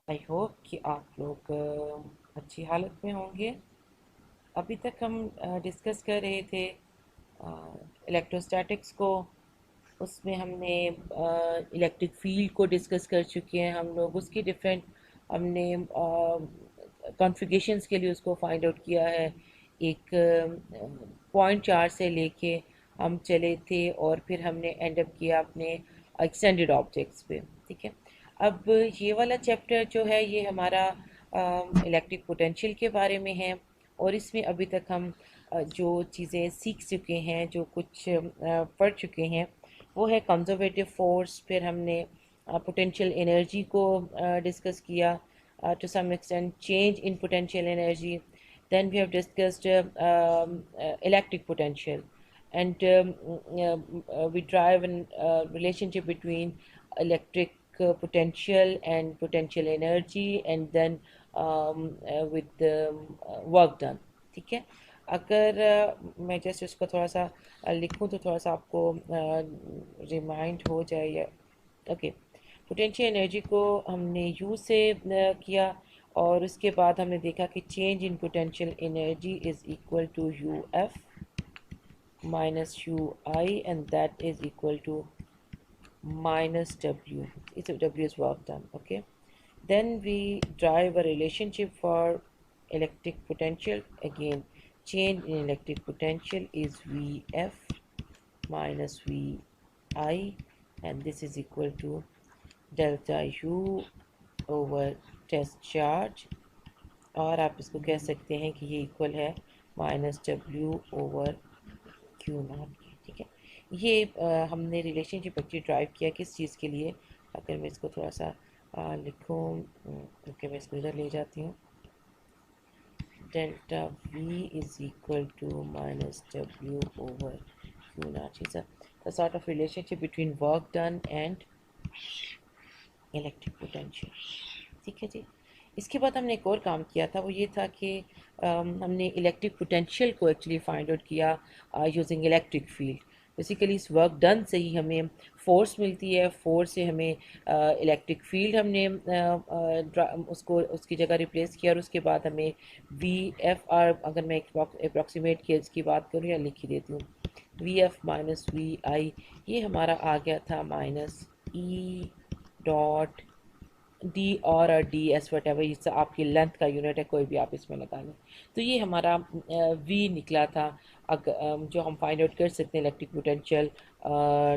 I hope कि आप लोग अच्छी हालत में होंगे। अभी तक हम डिस्कस कर रहे थे इलेक्ट्रोस्टैटिक्स को। उसमें हमने इलेक्ट्रिक फील्ड को डिस्कस कर चुके हैं हम लोग। उसकी डिफरेंट हमने कॉन्फ़िगरेशंस के लिए उसको फाइंड आउट किया है। एक पॉइंट चार्ज से लेके हम चले थे और फिर हमने एंड अप किया अपने एक्सटेंडेड ऑब्जेक्ट्स पे। ठीक है, अब ये वाला चैप्टर जो है ये हमारा इलेक्ट्रिक पोटेंशियल के बारे में है। और इसमें अभी तक हम जो चीज़ें सीख चुके हैं, जो कुछ पढ़ चुके हैं, वो है कंजर्वेटिव फोर्स। फिर हमने पोटेंशियल एनर्जी को डिस्कस किया, to some extent change in potential energy. Then we have discussed electric potential, and we drive a relationship between electric potential and potential energy, and then with the work done. ठीक है, अगर मैं जैसे उसको थोड़ा सा लिखूं तो थोड़ा सा आपको रिमाइंड हो जाए या ओके। पोटेंशियल एनर्जी को हमने यू से किया, और उसके बाद हमने देखा कि change in potential energy is equal to U F minus U I, and that is equal to minus W. It's W is work done. Okay. Then we drive a relationship for electric potential. Again, change in electric potential is Vf minus Vi, and this is equal to delta U over test charge, और आप इसको कह सकते हैं कि ये equal है minus W over Q not के। ठीक है, ये हमने रिलेशनशिप एक्चुअली ड्राइव किया किस चीज़ के लिए। अगर मैं इसको थोड़ा सा लिखूँ, क्योंकि मैं इसको इधर ले जाती हूँ। Delta V is equal to minus W over Q naught is a sort of relationship between work done and electric potential. ठीक है जी। इसके बाद हमने एक और काम किया था, वो ये था कि हमने इलेक्ट्रिक पोटेंशियल को एक्चुअली फाइंड आउट किया यूजिंग इलेक्ट्रिक फील्ड। बेसिकली इस वर्क डन से ही हमें फोर्स मिलती है, फोर्स से हमें इलेक्ट्रिक फील्ड हमने उसको उसकी जगह रिप्लेस किया, और उसके बाद हमें वी एफ आर, अगर मैं अप्रॉक्सीमेट की इसकी बात करूँ या लिख ही देती हूँ, वी एफ माइनस वी आई, ये हमारा आ गया था माइनस ई डॉट डी और डी एस वट एवर, इससे आपकी लेंथ का यूनिट है, कोई भी आप इसमें लगा लें। तो ये हमारा वी निकला था। जो हम फाइंड आउट कर सकते हैं electric potential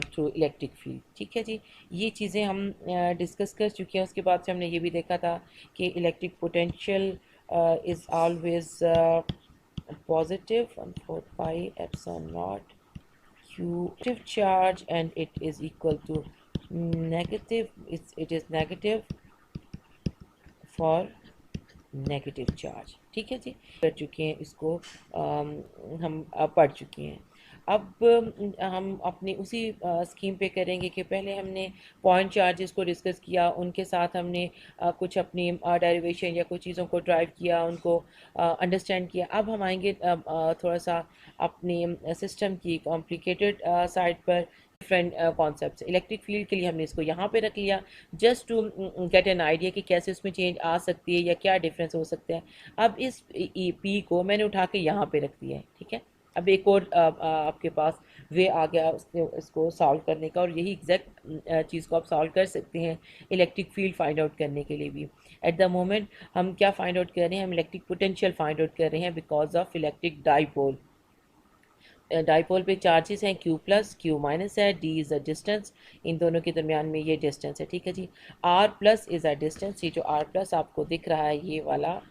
through electric field. ठीक है जी, ये चीज़ें हम डिस्कस कर चुके हैं। उसके बाद से हमने ये भी देखा था कि electric potential is always positive 1/4 pi epsilon naught q positive charge, and it is equal to negative, it is negative for negative charge. ठीक है जी, कर चुके हैं इसको, हम पढ़ चुके हैं। अब हम अपनी उसी स्कीम पे करेंगे कि पहले हमने पॉइंट चार्जेस को डिस्कस किया, उनके साथ हमने कुछ अपनी डेरिवेशन या कुछ चीज़ों को ड्राइव किया, उनको अंडरस्टैंड किया। अब हम आएंगे थोड़ा सा अपनी सिस्टम की कॉम्प्लिकेटेड साइड पर। डिफरेंट कॉन्सेप्ट इलेक्ट्रिक फील्ड के लिए हमने इसको यहाँ पे रख लिया, just to get an idea कि कैसे उसमें चेंज आ सकती है या क्या डिफरेंस हो सकता है। अब इस पी को मैंने उठा के यहाँ पे रख दिया है। ठीक है, अब एक और आपके पास वे आ गया इसको सॉल्व करने का, और यही एग्जैक्ट चीज़ को आप सॉल्व कर सकते हैं इलेक्ट्रिक फील्ड फाइंड आउट करने के लिए भी। एट द मोमेंट हम क्या फाइंड आउट कर रहे हैं, हम इलेक्ट्रिक पोटेंशियल फाइंड आउट कर रहे हैं because of electric dipole. Dipole पे चार्जेस हैं क्यू प्लस क्यू माइनस है, डी इज़ अ डिस्टेंस, इन दोनों के दरमियान में ये डिस्टेंस है। ठीक है जी, R plus is a distance, ये जो आर प्लस आपको दिख रहा है ये वाला,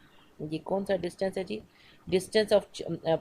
ये कौन सा डिस्टेंस है जी, distance of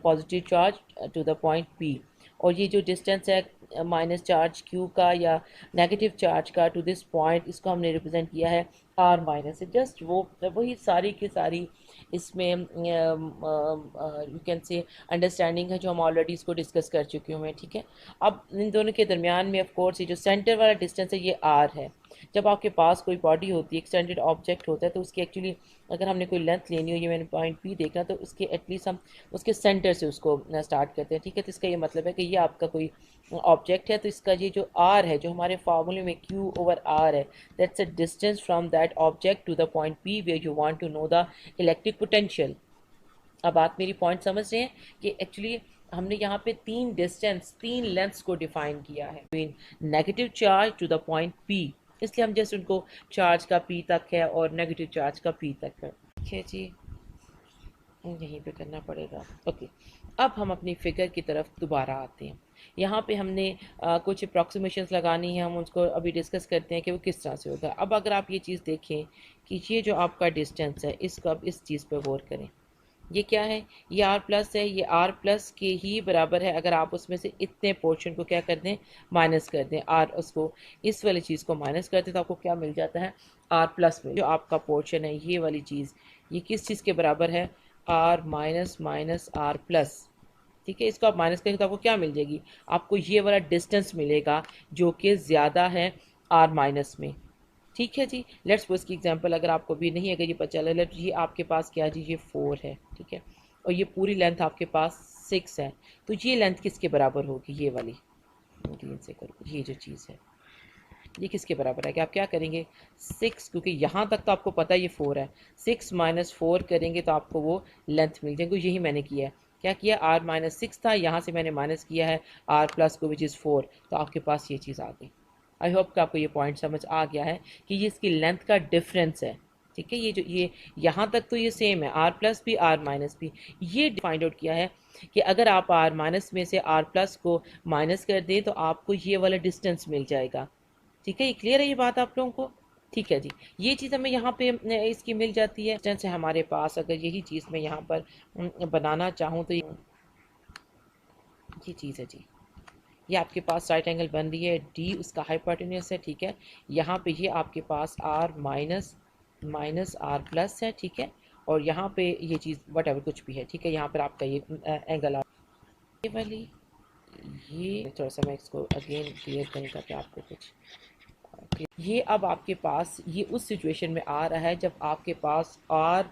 positive charge to the point P. और ये जो डिस्टेंस है माइनस चार्ज क्यू का या नेगेटिव चार्ज का टू दिस पॉइंट, इसको हमने रिप्रेजेंट किया है आर माइनस से। जस्ट वो वही सारी की सारी इसमें यू कैन से अंडरस्टैंडिंग है जो हम ऑलरेडी इसको डिस्कस कर चुके हुए हैं। ठीक है, अब इन दोनों के दरमियान में ऑफ कोर्स ये जो सेंटर वाला डिस्टेंस है ये आर है, जब आपके पास कोई बॉडी होती है, एक्सटेंडेड ऑब्जेक्ट होता है, तो उसकी एक्चुअली अगर हमने कोई लेंथ लेनी हो, ये मैंने पॉइंट पी देखना, तो उसके एटलीस्ट हम उसके सेंटर से उसको स्टार्ट करते हैं, ठीक है। तो इसका ये मतलब है कि ये आपका कोई ऑब्जेक्ट है, तो इसका ये जो आर है, जो हमारे फार्मूले में क्यू ओवर आर है, that's a distance from that object to the point P where you want to know the electric potential. अब आप मेरी पॉइंट समझ रहे हैं कि एक्चुअली हमने यहाँ पे तीन लेंथ्स को डिफाइन किया है, mean negative charge to the point P, इसलिए हम जस्ट उनको चार्ज का पी तक है और नेगेटिव चार्ज का पी तक है, ठीक है जी। यहीं पे करना पड़ेगा, ओके। अब हम अपनी फिगर की तरफ दोबारा आते हैं। यहाँ पे हमने कुछ अप्रॉक्सीमेशंस लगानी है, हम उसको अभी डिस्कस करते हैं कि वो किस तरह से होगा। अब अगर आप ये चीज़ देखें कि ये जो आपका डिस्टेंस है, इसको अब इस चीज़ पर गौर करें। ये क्या है? ये आर प्लस है, ये आर प्लस के ही बराबर है अगर आप उसमें से इतने पोर्शन को क्या कर दें, माइनस कर दें। आर उसको इस वाली चीज़ को माइनस कर दें तो आपको क्या मिल जाता है, आर प्लस में जो आपका पोर्शन है, ये वाली चीज़, ये किस चीज़ के बराबर है, R minus minus R plus, ठीक है। इसको आप माइनस करेंगे तो आपको क्या मिल जाएगी, आपको ये वाला डिस्टेंस मिलेगा जो कि ज़्यादा है आर माइनस में, ठीक है जी। लेट्स सपोज की एग्जांपल अगर आपको भी नहीं अगर ये पता चला, लेट ये आपके पास क्या जी, ये 4 है, ठीक है, और ये पूरी लेंथ आपके पास 6 है, तो ये लेंथ किसके बराबर होगी, ये वाली ग्रीन से करो, ये जो चीज़ है ये किसके बराबर है, कि आप क्या करेंगे 6, क्योंकि यहाँ तक तो आपको पता है ये 4 है, 6 माइनस 4 करेंगे तो आपको वो लेंथ मिल जाएगी। यही मैंने किया है, क्या किया, आर माइनस 6 था, यहाँ से मैंने माइनस किया है आर प्लस को विच इज़ 4, तो आपके पास ये चीज़ आ गई। आई होप कि आपको ये पॉइंट समझ आ गया है कि ये इसकी लेंथ का डिफरेंस है, ठीक है। ये जो ये यहाँ तक तो ये सेम है, आर प्लस भी आर माइनस भी। ये फाइंड आउट किया है कि अगर आप आर माइनस में से आर प्लस को माइनस कर दें तो आपको ये वाला डिस्टेंस मिल जाएगा, ठीक है। ये क्लियर है ये बात आप लोगों को, ठीक है जी। ये चीज़ हमें यहाँ पे इसकी मिल जाती है, डिस्टेंस है हमारे पास। अगर यही चीज़ मैं यहाँ पर बनाना चाहूँ तो ये चीज़ है जी, ये आपके पास राइट एंगल बन रही है, डी उसका हाइपोटेन्यूस है, ठीक है। यहाँ पे ये आपके पास R minus minus R plus है, ठीक है, और यहाँ पे ये चीज़ वट एवर कुछ भी है, ठीक है। यहाँ पर आपका ये एंगल ये वाली, ये थोड़ा सा मैं इसको अगेन क्लियर करने ताकि आपको कुछ ये अब आपके पास ये उस सिचुएशन में आ रहा है जब आपके पास आर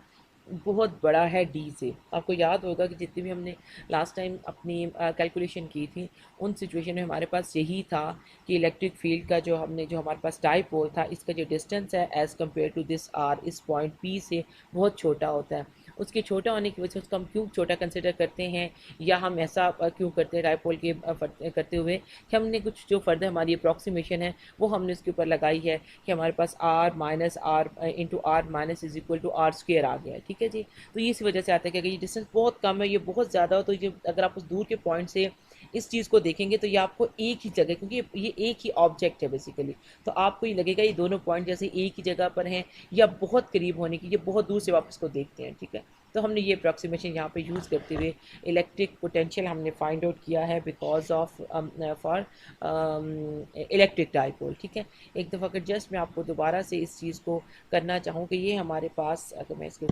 बहुत बड़ा है डी से। आपको याद होगा कि जितनी भी हमने लास्ट टाइम अपनी कैलकुलेशन की थी उन सिचुएशन में हमारे पास यही था कि इलेक्ट्रिक फील्ड का जो हमारे पास डाइपोल था, इसका जो डिस्टेंस है as compare to this R, इस पॉइंट पी से बहुत छोटा होता है। उसके छोटा होने की वजह से उसको हम क्यों छोटा कंसिडर करते हैं, या हम ऐसा क्यों करते हैं डाइपोल के करते हुए कि हमने कुछ जो फर्दर हमारी अप्रॉक्सीमेशन है वो हमने उसके ऊपर लगाई है कि हमारे पास R minus R into R minus is equal to R square आ गया है, ठीक है जी। तो ये इसी वजह से आता है कि अगर ये डिस्टेंस बहुत कम है, ये बहुत ज़्यादा हो, तो ये अगर आप उस दूर के पॉइंट से इस चीज़ को देखेंगे तो ये आपको एक ही जगह, क्योंकि ये एक ही ऑब्जेक्ट है बेसिकली, तो आपको ये लगेगा ये दोनों पॉइंट जैसे एक ही जगह पर हैं या बहुत करीब होने की, ये बहुत दूर से वापस को देखते हैं, ठीक है। तो हमने ये अप्रॉक्सीमेशन यहाँ पे यूज़ करते हुए इलेक्ट्रिक पोटेंशियल हमने फाइंड आउट किया है because of for electric dipole, ठीक है। एक दफ़ा अगर जस्ट मैं आपको दोबारा से इस चीज़ को करना चाहूँ कि ये हमारे पास, अगर मैं इसको,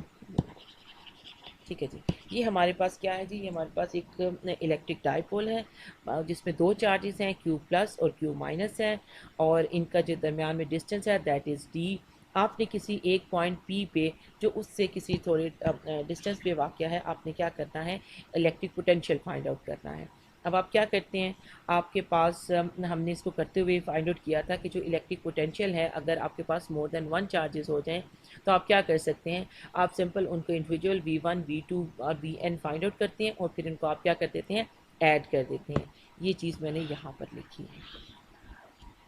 ठीक है जी, ये हमारे पास क्या है जी, ये हमारे पास एक इलेक्ट्रिक डाइपोल है जिसमें दो चार्जेस हैं, क्यू प्लस और क्यू माइनस है, और इनका जो दरमियान में डिस्टेंस है दैट इज़ डी। आपने किसी एक पॉइंट पी पे जो उससे किसी थोड़े डिस्टेंस पे वाक़या है, आपने क्या करना है, इलेक्ट्रिक पोटेंशियल फाइंड आउट करना है। अब आप क्या करते हैं, आपके पास हमने इसको करते हुए फाइंड आउट किया था कि जो इलेक्ट्रिक पोटेंशियल है अगर आपके पास मोर देन वन चार्जेस हो जाएं तो आप क्या कर सकते हैं, आप सिंपल उनको इंडिविजुअल V1 V2 और Vn फाइंड आउट करते हैं और फिर इनको आप क्या कर देते हैं, ऐड कर देते हैं। ये चीज़ मैंने यहाँ पर लिखी है।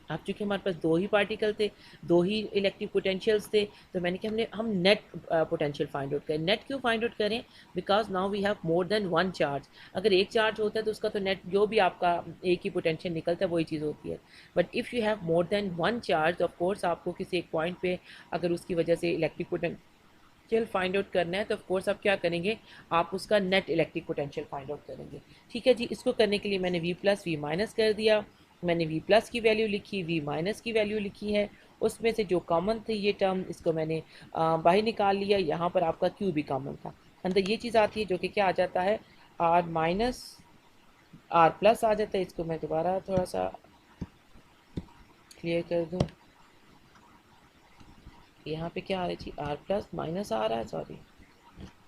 अब चूँकि हमारे पास दो ही पार्टिकल थे, दो ही इलेक्ट्रिक पोटेंशियल्स थे, तो मैंने कि हम नेट पोटेंशियल फाइंड आउट करें। नेट क्यों फाइंड आउट करें, because now we have more than one charge. अगर एक चार्ज होता है तो उसका तो नेट जो भी आपका एक ही पोटेंशियल निकलता है वही चीज़ होती है, but if you have more than one charge, of course आपको किसी एक पॉइंट पे अगर उसकी वजह से इलेक्ट्रिक पोटेंशियल फाइंड आउट करना है तो ऑफ कोर्स आप क्या करेंगे, आप उसका net electric potential find out करेंगे, ठीक है जी। इसको करने के लिए मैंने V प्लस V माइनस कर दिया, मैंने V प्लस की वैल्यू लिखी, V माइनस की वैल्यू लिखी है, उसमें से जो कॉमन थे ये टर्म इसको मैंने बाहर निकाल लिया। यहाँ पर आपका Q भी कॉमन था, अंदर ये चीज़ आती है जो कि क्या आ जाता है, R माइनस R प्लस आ जाता है। इसको मैं दोबारा थोड़ा सा क्लियर कर दूँ, यहाँ पे क्या आ रहा है जी, आर प्लस माइनस आ रहा है, सॉरी,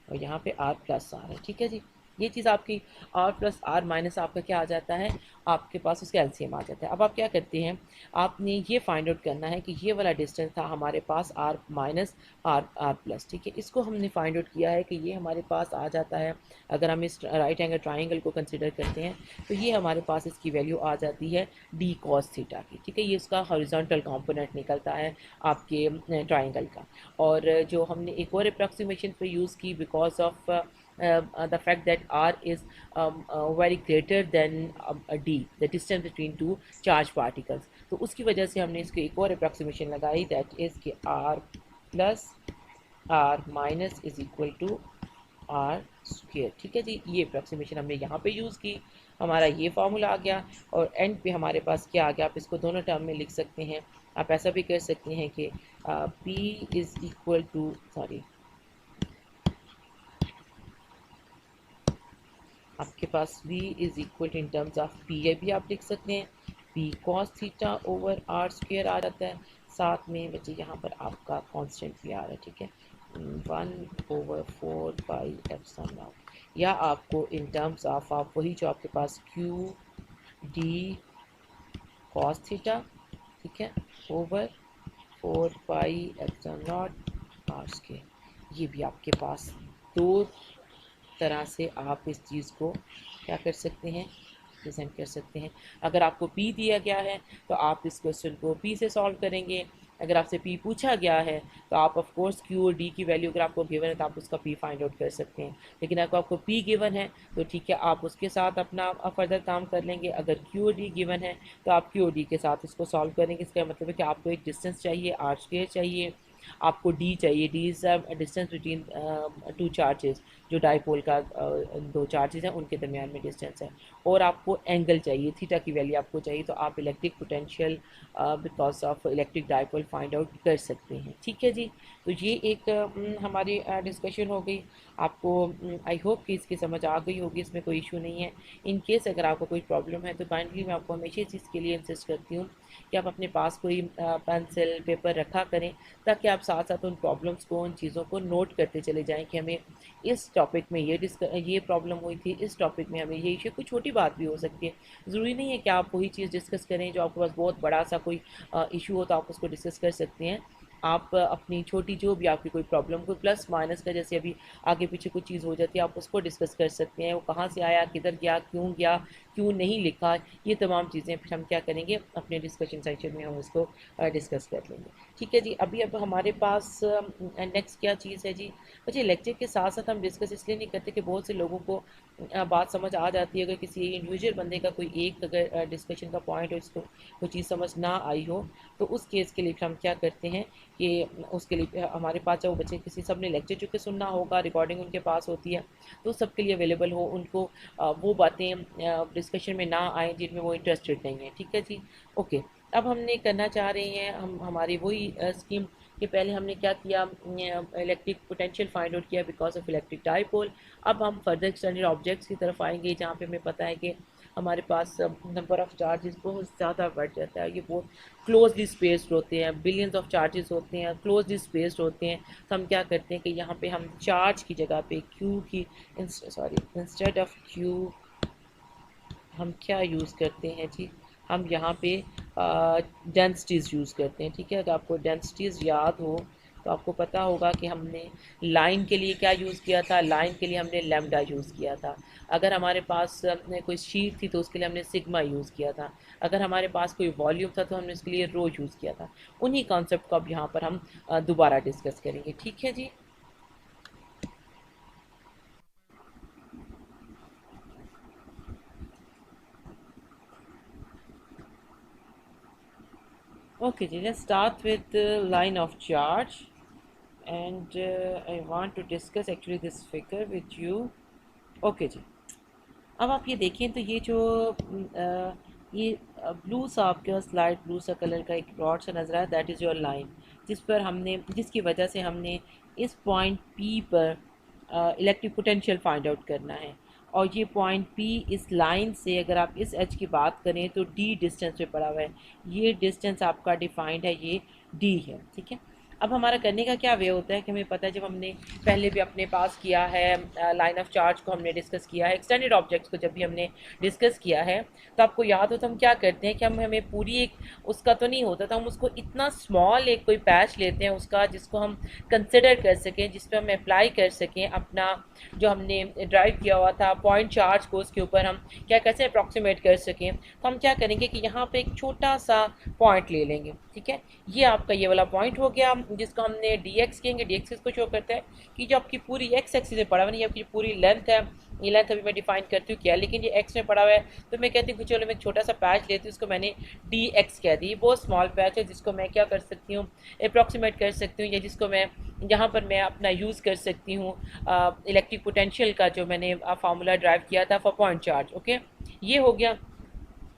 और यहाँ पे आर प्लस आ रहा है। ठीक है जी, ये चीज़ आपकी आर प्लस आर माइनस आपका क्या आ जाता है, आपके पास उसका एलसीएम आ जाता है। अब आप क्या करते हैं, आपने ये फाइंड आउट करना है कि ये वाला डिस्टेंस था हमारे पास R minus R R plus. ठीक है, इसको हमने फाइंड आउट किया है कि ये हमारे पास आ जाता है, अगर हम इस राइट एंगल ट्राइंगल को कंसिडर करते हैं तो ये हमारे पास इसकी वैल्यू आ जाती है डी कॉस थीटा की। ठीक है, ये इसका हॉरिजॉन्टल कंपोनेंट निकलता है आपके ट्राइंगल का। और जो हमने एक और अप्रॉक्सीमेशन पे यूज़ की, because of the fact that r is very greater than d, the distance between two charged particles, तो उसकी वजह से हमने इसको एक और अप्रॉक्सीमेशन लगाई, दैट इज़ कि r plus r minus is equal to R square. ठीक है जी, ये अप्रॉक्सीमेशन हमने यहाँ पे यूज़ की, हमारा ये फार्मूला आ गया। और एंड पे हमारे पास क्या आ गया, आप इसको दोनों टर्म में लिख सकते हैं। आप ऐसा भी कर सकते हैं कि p is equal to, sorry, आपके पास v is equal in terms of P A भी आप लिख सकते हैं, p cos theta over R square आ जाता है। साथ में बच्चे यहाँ पर आपका कांस्टेंट भी आ रहा है। ठीक है, 1/4 पाई एप्सिलॉन नॉट, या आपको इन टर्म्स ऑफ आप वही जो आपके पास q d कॉस थीटा, ठीक है, over 4 pi epsilon naught R square. ये भी आपके पास दो तरह से आप इस चीज़ को क्या कर सकते हैं, प्रेजेंट कर सकते हैं। अगर आपको P दिया गया है तो आप इस क्वेश्चन को P से सॉल्व करेंगे। अगर आपसे P पूछा गया है तो आप ऑफ कोर्स Q और D की वैल्यू अगर आपको गिवन है तो आप उसका P फाइंड आउट कर सकते हैं। लेकिन अगर आपको P गिवन है तो ठीक है, आप उसके साथ अपना फर्दर काम कर लेंगे। अगर Q और D गिवन है तो आप Q और D के साथ इसको सॉल्व करेंगे। इसका मतलब है कि आपको एक डिस्टेंस चाहिए, आर स्क्वायर चाहिए, आपको डी चाहिए, D is distance between two charges, जो डाईपोल का दो चार्जेस हैं उनके दरमियान में डिस्टेंस है। और आपको एंगल चाहिए, थीटा की वैल्यू आपको चाहिए, तो आप electric potential because of electric dipole find out कर सकते हैं। ठीक है जी, तो ये एक हमारी डिस्कशन हो गई। आपको आई होप कि इसकी समझ आ गई होगी, इसमें कोई इशू नहीं है। इन केस अगर आपको कोई प्रॉब्लम है तो काइंडली मैं आपको हमेशा इस चीज़ के लिए इंसिस्ट करती हूँ कि आप अपने पास कोई पेंसिल पेपर रखा करें, ताकि आप साथ साथ उन प्रॉब्लम्स को, उन चीज़ों को नोट करते चले जाएं कि हमें इस टॉपिक में ये प्रॉब्लम हुई थी, इस टॉपिक में हमें ये इशू, कोई छोटी बात भी हो सकती है। ज़रूरी नहीं है कि आप वही चीज़ डिस्कस करें जो आपके पास बहुत बड़ा सा कोई इशू हो तो आप उसको डिस्कस कर सकते हैं। आप अपनी छोटी जो भी आपकी कोई प्रॉब्लम, कोई प्लस माइनस का, जैसे अभी आगे पीछे कुछ चीज़ हो जाती है, आप उसको डिस्कस कर सकते हैं। वो कहाँ से आया, किधर गया, क्यों नहीं लिखा, ये तमाम चीज़ें फिर हम क्या करेंगे, अपने डिस्कशन सेक्शन में हम उसको डिस्कस कर लेंगे। ठीक है जी, अभी अब हमारे पास नेक्स्ट क्या चीज़ है जी, बच्चे लेक्चर के साथ साथ हम डिस्कस इसलिए नहीं करते कि बहुत से लोगों को बात समझ आ जाती है। अगर किसी इंडिविजुअल बंदे का कोई एक अगर डिस्कशन का पॉइंट हो, इसको कोई चीज़ समझ ना आई हो, तो उस केस के लिए हम क्या करते हैं कि उसके लिए हमारे पास चाहे वो बच्चे किसी, सब ने लेक्चर चुके सुनना होगा, रिकॉर्डिंग उनके पास होती है, तो सबके लिए अवेलेबल हो, उनको वो बातें डिस्कशन में ना आए जिनमें वो इंटरेस्टेड नहीं है। ठीक है जी, ओके। अब हमने करना चाह रहे हैं हम हमारी वही स्कीम कि पहले हमने क्या किया, इलेक्ट्रिक पोटेंशियल फाइंड आउट किया बिकॉज ऑफ इलेक्ट्रिक डाइपोल। अब हम फर्दर एक्सटेंडेड ऑब्जेक्ट्स की तरफ आएंगे, जहाँ पे हमें पता है कि हमारे पास नंबर ऑफ़ चार्जेस बहुत ज़्यादा बढ़ जाता है, ये बहुत क्लोजली स्पेस्ड होते हैं, बिलियंस ऑफ चार्जेस होते हैं, क्लोजली स्पेस्ड होते हैं। तो हम क्या करते हैं कि यहाँ पे हम चार्ज की जगह पे क्यू की, इंस्टेड ऑफ क्यू हम क्या यूज़ करते हैं जी, हम यहाँ पे डेंसिटीज़ यूज़ करते हैं। ठीक है, अगर आपको डेंसिटीज़ याद हो तो आपको पता होगा कि हमने लाइन के लिए क्या यूज़ किया था, लाइन के लिए हमने लैम्डा यूज़ किया था। अगर हमारे पास कोई शीट थी तो उसके लिए हमने सिग्मा यूज़ किया था। अगर हमारे पास कोई वॉल्यूम था तो हमने उसके लिए रो यूज़ किया था। उन्हीं कॉन्सेप्ट को अब यहाँ पर हम दोबारा डिस्कस करेंगे। ठीक है जी, okay ji, let's start with the line of charge, and I want to discuss actually this figure with you. Okay जी, अब आप ये देखें तो ये जो ये ब्लू सा आपके पास लाइट ब्लू सा कलर का एक रॉड सा नज़र आया, दैट इज़ योर लाइन, जिस पर हमने, जिसकी वजह से हमने इस पॉइंट P पर इलेक्ट्रिक पोटेंशियल फाइंड आउट करना है। और ये पॉइंट P इस लाइन से, अगर आप इस एच की बात करें तो D डिस्टेंस पे पड़ा हुआ है। ये डिस्टेंस आपका डिफाइंड है, ये D है। ठीक है, अब हमारा करने का क्या वे होता है कि हमें पता है, जब हमने पहले भी अपने पास किया है लाइन ऑफ चार्ज को हमने डिस्कस किया है, एक्सटेंडेड ऑब्जेक्ट्स को जब भी हमने डिस्कस किया है, तो आपको याद हो तो हम क्या करते हैं कि हमें पूरी एक उसका तो नहीं होता, तो हम उसको इतना स्मॉल एक कोई पैच लेते हैं उसका, जिसको हम कंसिडर कर सकें, जिस पर हम अप्लाई कर सकें अपना जो हमने ड्राइव किया हुआ था पॉइंट चार्ज को, उसके ऊपर हम क्या कैसे अप्रॉक्सीमेट कर सकें। तो हम क्या करेंगे कि यहाँ पे एक छोटा सा पॉइंट ले लेंगे, ठीक है। ये आपका ये वाला पॉइंट हो गया, जिसको हमने डी एक्स कहेंगे। डी एक्स किसको शो करता है कि जो आपकी पूरी एक्स एक्सिस में पड़ा हुआ है, ये आपकी पूरी लेंथ है, ये लेंथ अभी मैं डिफाइन करती हूँ क्या, लेकिन ये एक्स में पड़ा हुआ है, तो मैं कहती हूँ कि चलो मैं एक छोटा सा पैच लेती हूँ, उसको मैंने डी एक्स कह दी। बहुत स्मॉल पैच है जिसको मैं क्या कर सकती हूँ, अप्रॉक्सीमेट कर सकती हूँ, या जिसको मैं यहाँ पर मैं अपना यूज़ कर सकती हूँ इलेक्ट्रिक पोटेंशियल का जो मैंने फार्मूला ड्राइव किया था फॉर पॉइंट चार्ज। ओके, ये हो गया।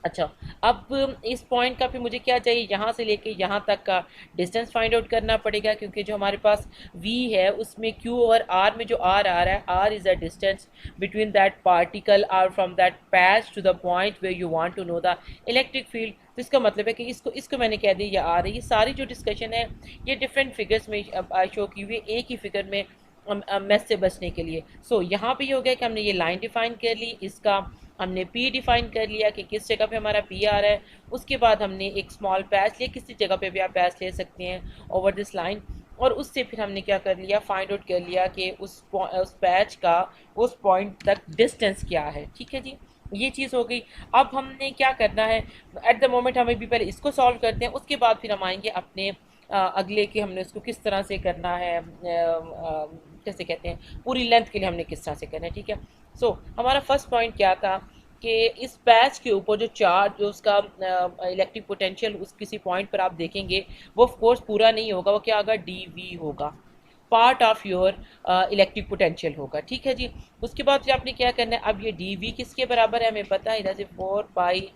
अच्छा, अब इस पॉइंट का फिर मुझे क्या चाहिए, यहाँ से लेके यहाँ तक का डिस्टेंस फाइंड आउट करना पड़ेगा, क्योंकि जो हमारे पास v है उसमें q और r में जो r आ रहा है, r is a distance between that particle और from that patch to the point where you want to know the electric field. तो इसका मतलब है कि इसको मैंने कह दिया ये r है। ये सारी जो डिस्कशन है ये डिफरेंट फिगर्स में शो की हुई है, एक ही फिगर में मैथ से बचने के लिए। सो यहाँ पे ये हो गया कि हमने ये लाइन डिफाइन कर ली, इसका हमने P डिफाइन कर लिया कि किस जगह पे हमारा P आ रहा है। उसके बाद हमने एक स्मॉल पैच लिया, किसी जगह पे भी आप पैच ले सकते हैं ओवर दिस लाइन, और उससे फिर हमने क्या कर लिया, फाइंड आउट कर लिया कि उस पैच का उस पॉइंट तक डिस्टेंस क्या है। ठीक है जी, ये चीज़ हो गई। अब हमने क्या करना है, एट द मोमेंट हमें भी पहले इसको सॉल्व करते हैं, उसके बाद फिर हम आएंगे अपने अगले कि हमने उसको किस तरह से करना है, कैसे कहते हैं पूरी लेंथ के लिए हमने किस तरह से करना है। ठीक है, सो हमारा फर्स्ट पॉइंट क्या था कि इस पैच के ऊपर जो चार्ज, जो उसका इलेक्ट्रिक पोटेंशियल उस किसी पॉइंट पर आप देखेंगे, वो ऑफ कोर्स पूरा नहीं होगा, वो क्या होगा, डी वी होगा, part of your electric potential होगा। ठीक है जी, उसके बाद फिर आपने क्या करना है, अब ये डी वी किसके बराबर है हमें पता है, इधर से 4 पाई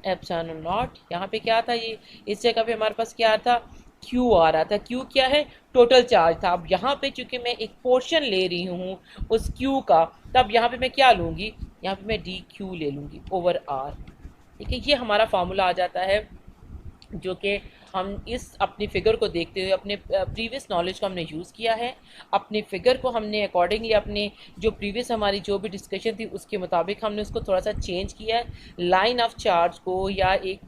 एप्सिलॉन नॉट। यहाँ पे क्या था, ये इस जगह पे हमारे पास क्या था, Q आ रहा था। Q क्या है, टोटल चार्ज था। अब यहाँ पे चूंकि मैं एक पोर्शन ले रही हूँ उस Q का, तब यहाँ पे मैं क्या लूँगी, यहाँ पे मैं डी क्यू ले लूँगी ओवर R। ठीक है, ये हमारा फार्मूला आ जाता है, जो कि हम इस अपनी फिगर को देखते हुए अपने प्रीवियस नॉलेज को हमने यूज़ किया है, अपनी फिगर को हमने अकॉर्डिंगली अपने जो प्रीवियस हमारी जो भी डिस्कशन थी उसके मुताबिक हमने उसको थोड़ा सा चेंज किया है। लाइन ऑफ चार्ज को या एक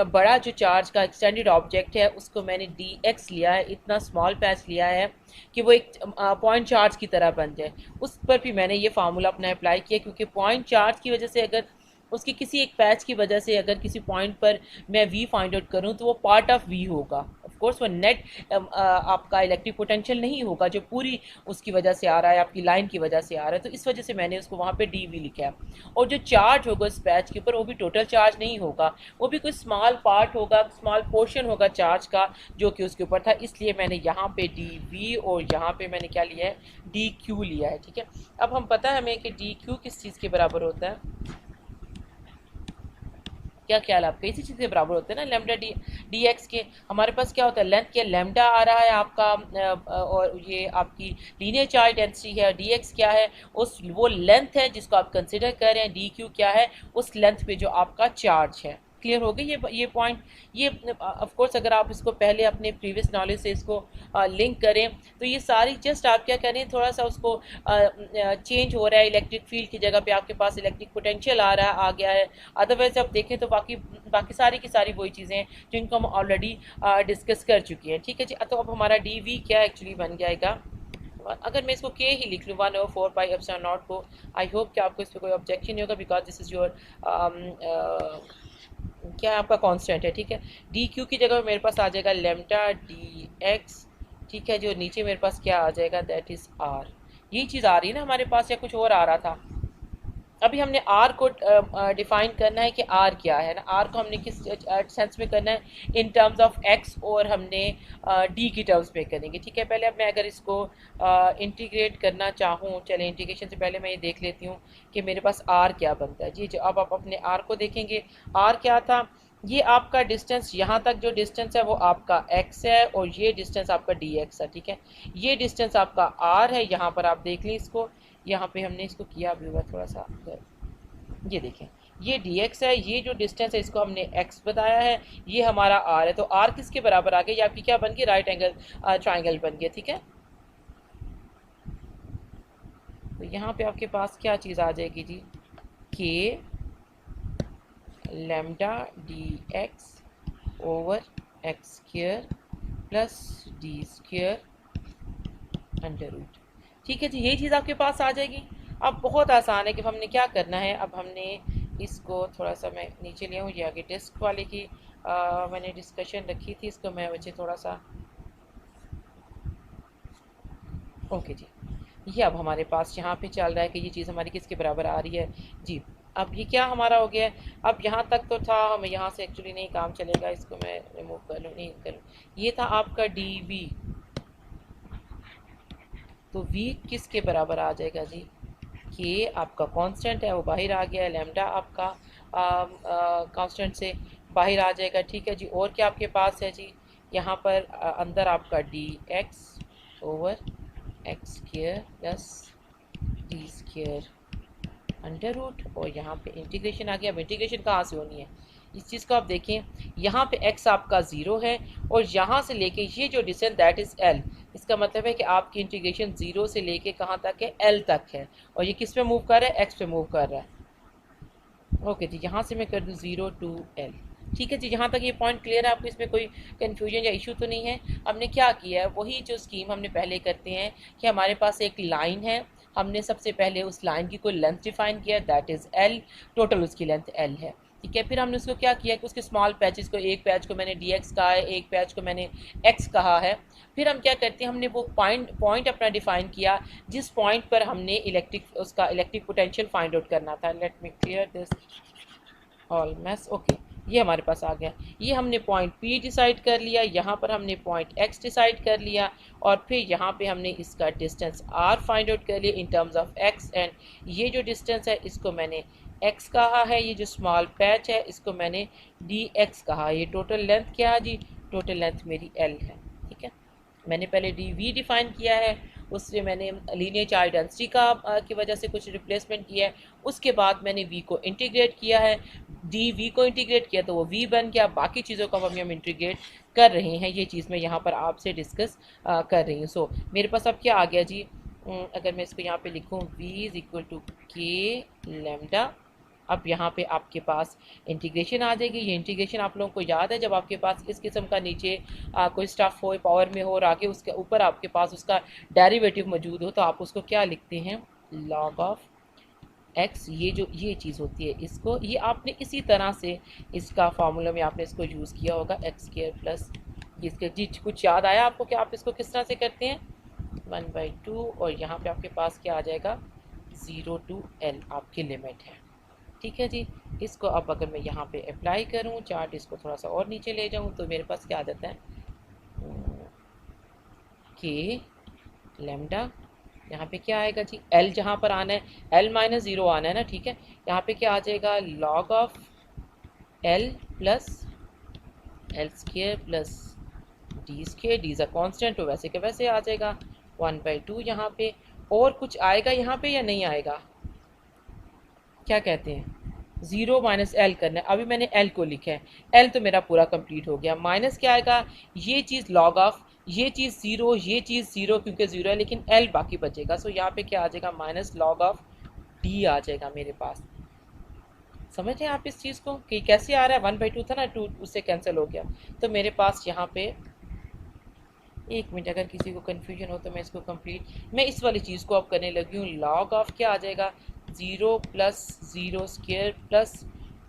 बड़ा जो चार्ज का एक्सटेंडेड ऑब्जेक्ट है उसको मैंने डी एक्स लिया है, इतना स्मॉल पैच लिया है कि वो एक पॉइंट चार्ज की तरह बन जाए। उस पर भी मैंने ये फार्मूला अपना अप्लाई किया, क्योंकि पॉइंट चार्ज की वजह से अगर उसकी किसी एक पैच की वजह से अगर किसी पॉइंट पर मैं वी फाइंड आउट करूं तो वो पार्ट ऑफ वी होगा। ऑफ कोर्स वो नेट आपका इलेक्ट्रिक पोटेंशियल नहीं होगा जो पूरी उसकी वजह से आ रहा है, आपकी लाइन की वजह से आ रहा है, तो इस वजह से मैंने उसको वहाँ पे डी वी लिखा है। और जो चार्ज होगा इस पैच के ऊपर वो भी टोटल चार्ज नहीं होगा, वो भी कोई स्मॉल पार्ट होगा, स्मॉल पोर्शन होगा चार्ज का जो कि उसके ऊपर था, इसलिए मैंने यहाँ पे डी वी और यहाँ पे मैंने क्या लिया है, डी क्यू लिया है। ठीक है, अब हम पता है हमें कि डी क्यू किस चीज़ के बराबर होता है, क्या ख्याल आपका, इसी चीज़ के बराबर होते हैं ना, लेमडा डी एक्स के। हमारे पास क्या होता है, लेंथ क्या लेमडा आ रहा है आपका, और ये आपकी लीनियर चार्ज डेंसिटी है। डी एक्स क्या है, उस वो लेंथ है जिसको आप कंसिडर कर रहे हैं। डी क्यू क्या है, उस लेंथ पे जो आपका चार्ज है। क्लियर हो गई ये पॉइंट। ये ऑफ कोर्स अगर आप इसको पहले अपने प्रीवियस नॉलेज से इसको लिंक करें तो ये सारी जस्ट आप क्या करें, थोड़ा सा उसको चेंज हो रहा है, इलेक्ट्रिक फील्ड की जगह पे आपके पास इलेक्ट्रिक पोटेंशियल आ गया है। अदरवाइज आप देखें तो बाकी सारी की सारी वही चीज़ें हैं जिनको हम ऑलरेडी डिस्कस कर चुकी हैं। ठीक है जी, तो अब हमारा डी वी क्या एक्चुअली बन जाएगा, अगर मैं इसको के ही लिख लूँ 1/4 पाई एप्सिलॉन नॉट को, आई होप कि आपको इस पर कोई ऑब्जेक्शन नहीं होगा, बिकॉज दिस इज़ योर क्या आपका कांस्टेंट है। ठीक है, डी क्यू की जगह मेरे पास आ जाएगा लेमडा डी एक्स। ठीक है, जो नीचे मेरे पास क्या आ जाएगा, दैट इज़ आर। यही चीज़ आ रही है ना हमारे पास, या कुछ और आ रहा था। अभी हमने आर को डिफाइन करना है कि आर क्या है ना, आर को हमने किस सेंस में करना है, इन टर्म्स ऑफ एक्स, और हमने डी की टर्म्स में करेंगे। ठीक है, पहले अब मैं अगर इसको इंटीग्रेट करना चाहूँ, चले इंटीग्रेशन से पहले मैं ये देख लेती हूँ कि मेरे पास आर क्या बनता है जी। जो अब आप अपने आर को देखेंगे, आर क्या था, ये आपका डिस्टेंस, यहाँ तक जो डिस्टेंस है वो आपका x है, और ये डिस्टेंस आपका dx है। ठीक है, ये डिस्टेंस आपका r है, यहाँ पर आप देख लें इसको, यहाँ पे हमने इसको किया भी हुआ थोड़ा सा, ये देखें ये dx है, ये जो डिस्टेंस है इसको हमने x बताया है, ये हमारा r है। तो r किसके बराबर आ गया? ये आपकी क्या बन गई? राइट एंगल ट्राइंगल बन गया, ठीक है। तो यहाँ पे आपके पास क्या चीज़ आ जाएगी जी? k lambda dx over x square plus D square under root. ठीक है जी, यही चीज़ आपके पास आ जाएगी। अब बहुत आसान है कि हमने क्या करना है। अब हमने इसको थोड़ा सा, मैं नीचे ले आऊँ, ये आगे डिस्क वाले की मैंने डिस्कशन रखी थी, इसको मैं बच्चे थोड़ा सा, ओके जी। ये अब हमारे पास यहाँ पे चल रहा है कि ये चीज़ हमारी किसके बराबर आ रही है जी। अब ये क्या हमारा हो गया है? अब यहाँ तक तो था, हमें यहाँ से एक्चुअली नहीं काम चलेगा, इसको मैं रिमूव कर लूँ, नहीं करूँ। ये था आपका डी वी, तो v किसके बराबर आ जाएगा जी? k आपका कांस्टेंट है, वो बाहर आ गया है, लैम्डा आपका कांस्टेंट से बाहर आ जाएगा, ठीक है जी। और क्या आपके पास है जी? यहाँ पर अंदर आपका dx over X square plus D square under root, और यहाँ पे इंटीग्रेशन आ गया। अब इंटीग्रेशन कहाँ से होनी है इस चीज़ को आप देखें, यहाँ पे x आपका 0 है और यहाँ से लेके ये जो डिस्टेंस दैट इज़ l, इसका मतलब है कि आपकी इंटीग्रेशन 0 से लेके कहाँ तक है? l तक है, और ये किस पे मूव कर रहा है? x पे मूव कर रहा है। ओके जी, यहाँ से मैं कर दूँ 0 to l, ठीक है जी। यहाँ तक ये पॉइंट क्लियर है आपको? इसमें कोई कन्फ्यूजन या इशू तो नहीं है? हमने क्या किया है, वही जो स्कीम हमने पहले करते हैं कि हमारे पास एक लाइन है, हमने सबसे पहले उस लाइन की कोई लेंथ डिफाइन किया, दैट इज़ l, टोटल उसकी लेंथ l है, ठीक है। फिर हमने उसको क्या किया कि उसके स्मॉल पैचेस को, एक पैच को मैंने dx कहा है, एक पैच को मैंने x कहा है। फिर हम क्या करते हैं, हमने वो पॉइंट अपना डिफाइन किया जिस पॉइंट पर हमने उसका इलेक्ट्रिक पोटेंशियल फाइंड आउट करना था। Let me clear this all mess, okay. ये हमारे पास आ गया, ये हमने पॉइंट P डिसाइड कर लिया, यहाँ पर हमने पॉइंट X डिसाइड कर लिया, और फिर यहाँ पे हमने इसका डिस्टेंस R फाइंड आउट कर लिया इन टर्म्स ऑफ X, एंड ये जो डिस्टेंस है इसको मैंने X कहा है, ये जो स्मॉल पैच है इसको मैंने dx कहा। ये टोटल लेंथ क्या है जी? टोटल लेंथ मेरी L है, ठीक है। मैंने पहले dv डिफाइन किया है, उससे मैंने लीनियर चार्ज डेंसिटी का की वजह से कुछ रिप्लेसमेंट किया है, उसके बाद मैंने v को इंटीग्रेट किया है, dv को इंटीग्रेट किया तो वो v बन गया। बाकी चीज़ों को हम इंटीग्रेट कर रहे हैं, ये चीज़ मैं यहाँ पर आपसे डिस्कस कर रही हूँ। सो मेरे पास अब क्या आ गया जी? अगर मैं इसको यहाँ पे लिखूँ, v is equal to k lambda, अब यहाँ पे आपके पास इंटीग्रेशन आ जाएगी। ये इंटीग्रेशन आप लोगों को याद है, जब आपके पास इस किस्म का नीचे कोई स्टफ हो, पावर में हो, और आगे उसके ऊपर आपके पास उसका डेरिवेटिव मौजूद हो, तो आप उसको क्या लिखते हैं? Log of x. ये चीज़ होती है, इसको ये आपने इसी तरह से इसका फार्मूला में आपने इसको यूज़ किया होगा, एक्स स्क्वायर प्लस इसके जी। कुछ याद आया आपको कि आप इसको किस तरह से करते हैं? 1/2, और यहाँ पे आपके पास क्या आ जाएगा? 0 to l आपकी लिमिट है, ठीक है जी। इसको अब अगर मैं यहाँ पे अप्लाई करूँ, चार्ट इसको थोड़ा सा और नीचे ले जाऊँ, तो मेरे पास क्या आ जाता है? k लैम्डा, यहाँ पे क्या आएगा जी? l जहाँ पर आना है, l माइनस 0 आना है ना, ठीक है। यहाँ पे क्या आ जाएगा? Log of l plus L square plus D square, D is a constant, तो वैसे के वैसे आ जाएगा 1/2 यहाँ पे। और कुछ आएगा यहाँ पे या नहीं आएगा? क्या कहते हैं? 0 माइनस एल करना है। अभी मैंने एल को लिखा है, एल तो मेरा पूरा कंप्लीट हो गया। माइनस क्या आएगा? ये चीज़ लॉग ऑफ, ये चीज़ 0, ये चीज़ 0, क्योंकि 0 है, लेकिन एल बाकी बचेगा। सो यहाँ पे क्या आ जाएगा? माइनस लॉग ऑफ डी आ जाएगा मेरे पास। समझ रहे हैं आप इस चीज़ को कि कैसे आ रहा है? 1/2 था ना, 2 उससे कैंसिल हो गया, तो मेरे पास यहाँ पे, एक मिनट, अगर किसी को कन्फ्यूजन हो तो मैं इसको मैं इस वाली चीज़ को अब करने लगी हूँ। लॉग ऑफ क्या आ जाएगा? 0 plus 0 square plus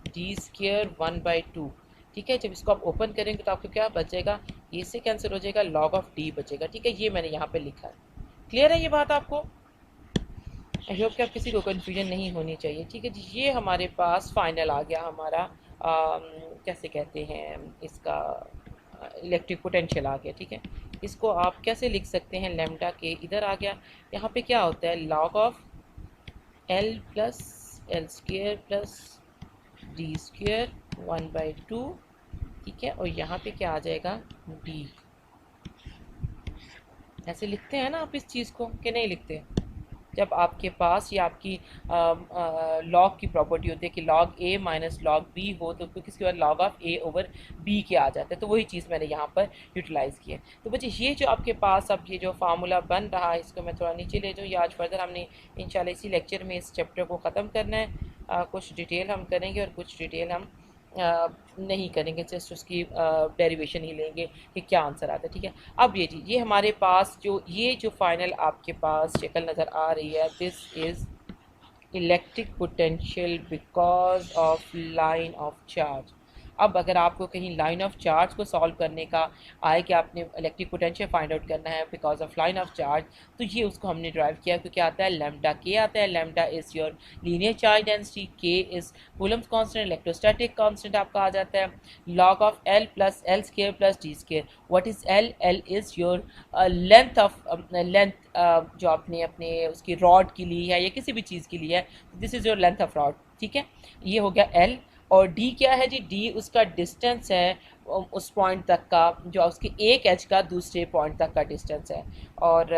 D square 1/2, ठीक है। जब इसको आप ओपन करेंगे तो आपको क्या बचेगा? ये से कैंसिल हो जाएगा, लॉग ऑफ डी बचेगा, ठीक है। ये मैंने यहाँ पे लिखा है। क्लियर है ये बात आपको? आई होप कि आप किसी को कन्फ्यूजन नहीं होनी चाहिए, ठीक है जी। ये हमारे पास फाइनल आ गया हमारा कैसे कहते हैं इसका, इलेक्ट्रिक पोटेंशियल आ गया, ठीक है। इसको आप कैसे लिख सकते हैं? लैम्डा के इधर आ गया, यहाँ पे क्या होता है? Log of L plus L square plus D square 1/2, ठीक है। और यहाँ पे क्या आ जाएगा? डी। ऐसे लिखते हैं ना आप इस चीज़ को कि नहीं लिखते? जब आपके पास ये आपकी लॉग की प्रॉपर्टी होती है कि log A minus log B हो, तो क्योंकि इसके बाद log of A over B के आ जाता है। तो वही चीज़ मैंने यहाँ पर यूटिलाइज़ की है। तो बच्चे ये जो आपके पास अब ये जो फार्मूला बन रहा है, इसको मैं थोड़ा नीचे ले जाऊँ, या आज फर्दर हमने इंशाल्लाह इसी लेक्चर में इस चैप्टर को ख़त्म करना है। कुछ डिटेल हम करेंगे और कुछ डिटेल हम नहीं करेंगे, जस्ट उसकी डेरिवेशन ही लेंगे कि क्या आंसर आता है। ठीक है, अब ये जी ये हमारे पास जो फाइनल आपके पास शक्ल नज़र आ रही है, this is electric potential because of line of charge. अब अगर आपको कहीं लाइन ऑफ चार्ज को सॉल्व करने का आए कि आपने इलेक्ट्रिक पोटेंशियल फाइंड आउट करना है because of line of charge, तो ये उसको हमने ड्राइव किया क्योंकि आता है लैम्डा के आता है। Lambda is your linear charge density, K is Coulomb's constant, electrostatic constant आपका आ जाता है, log of L plus L square plus D square. What is L? L is your length of जो आपने अपने उसकी रॉड की ली है या किसी भी चीज़ की ली है, this is your length of rod. ठीक है, ये हो गया एल। और डी क्या है जी? डी उसका डिस्टेंस है उस पॉइंट तक का जो उसके एक एज का दूसरे पॉइंट तक का डिस्टेंस है। और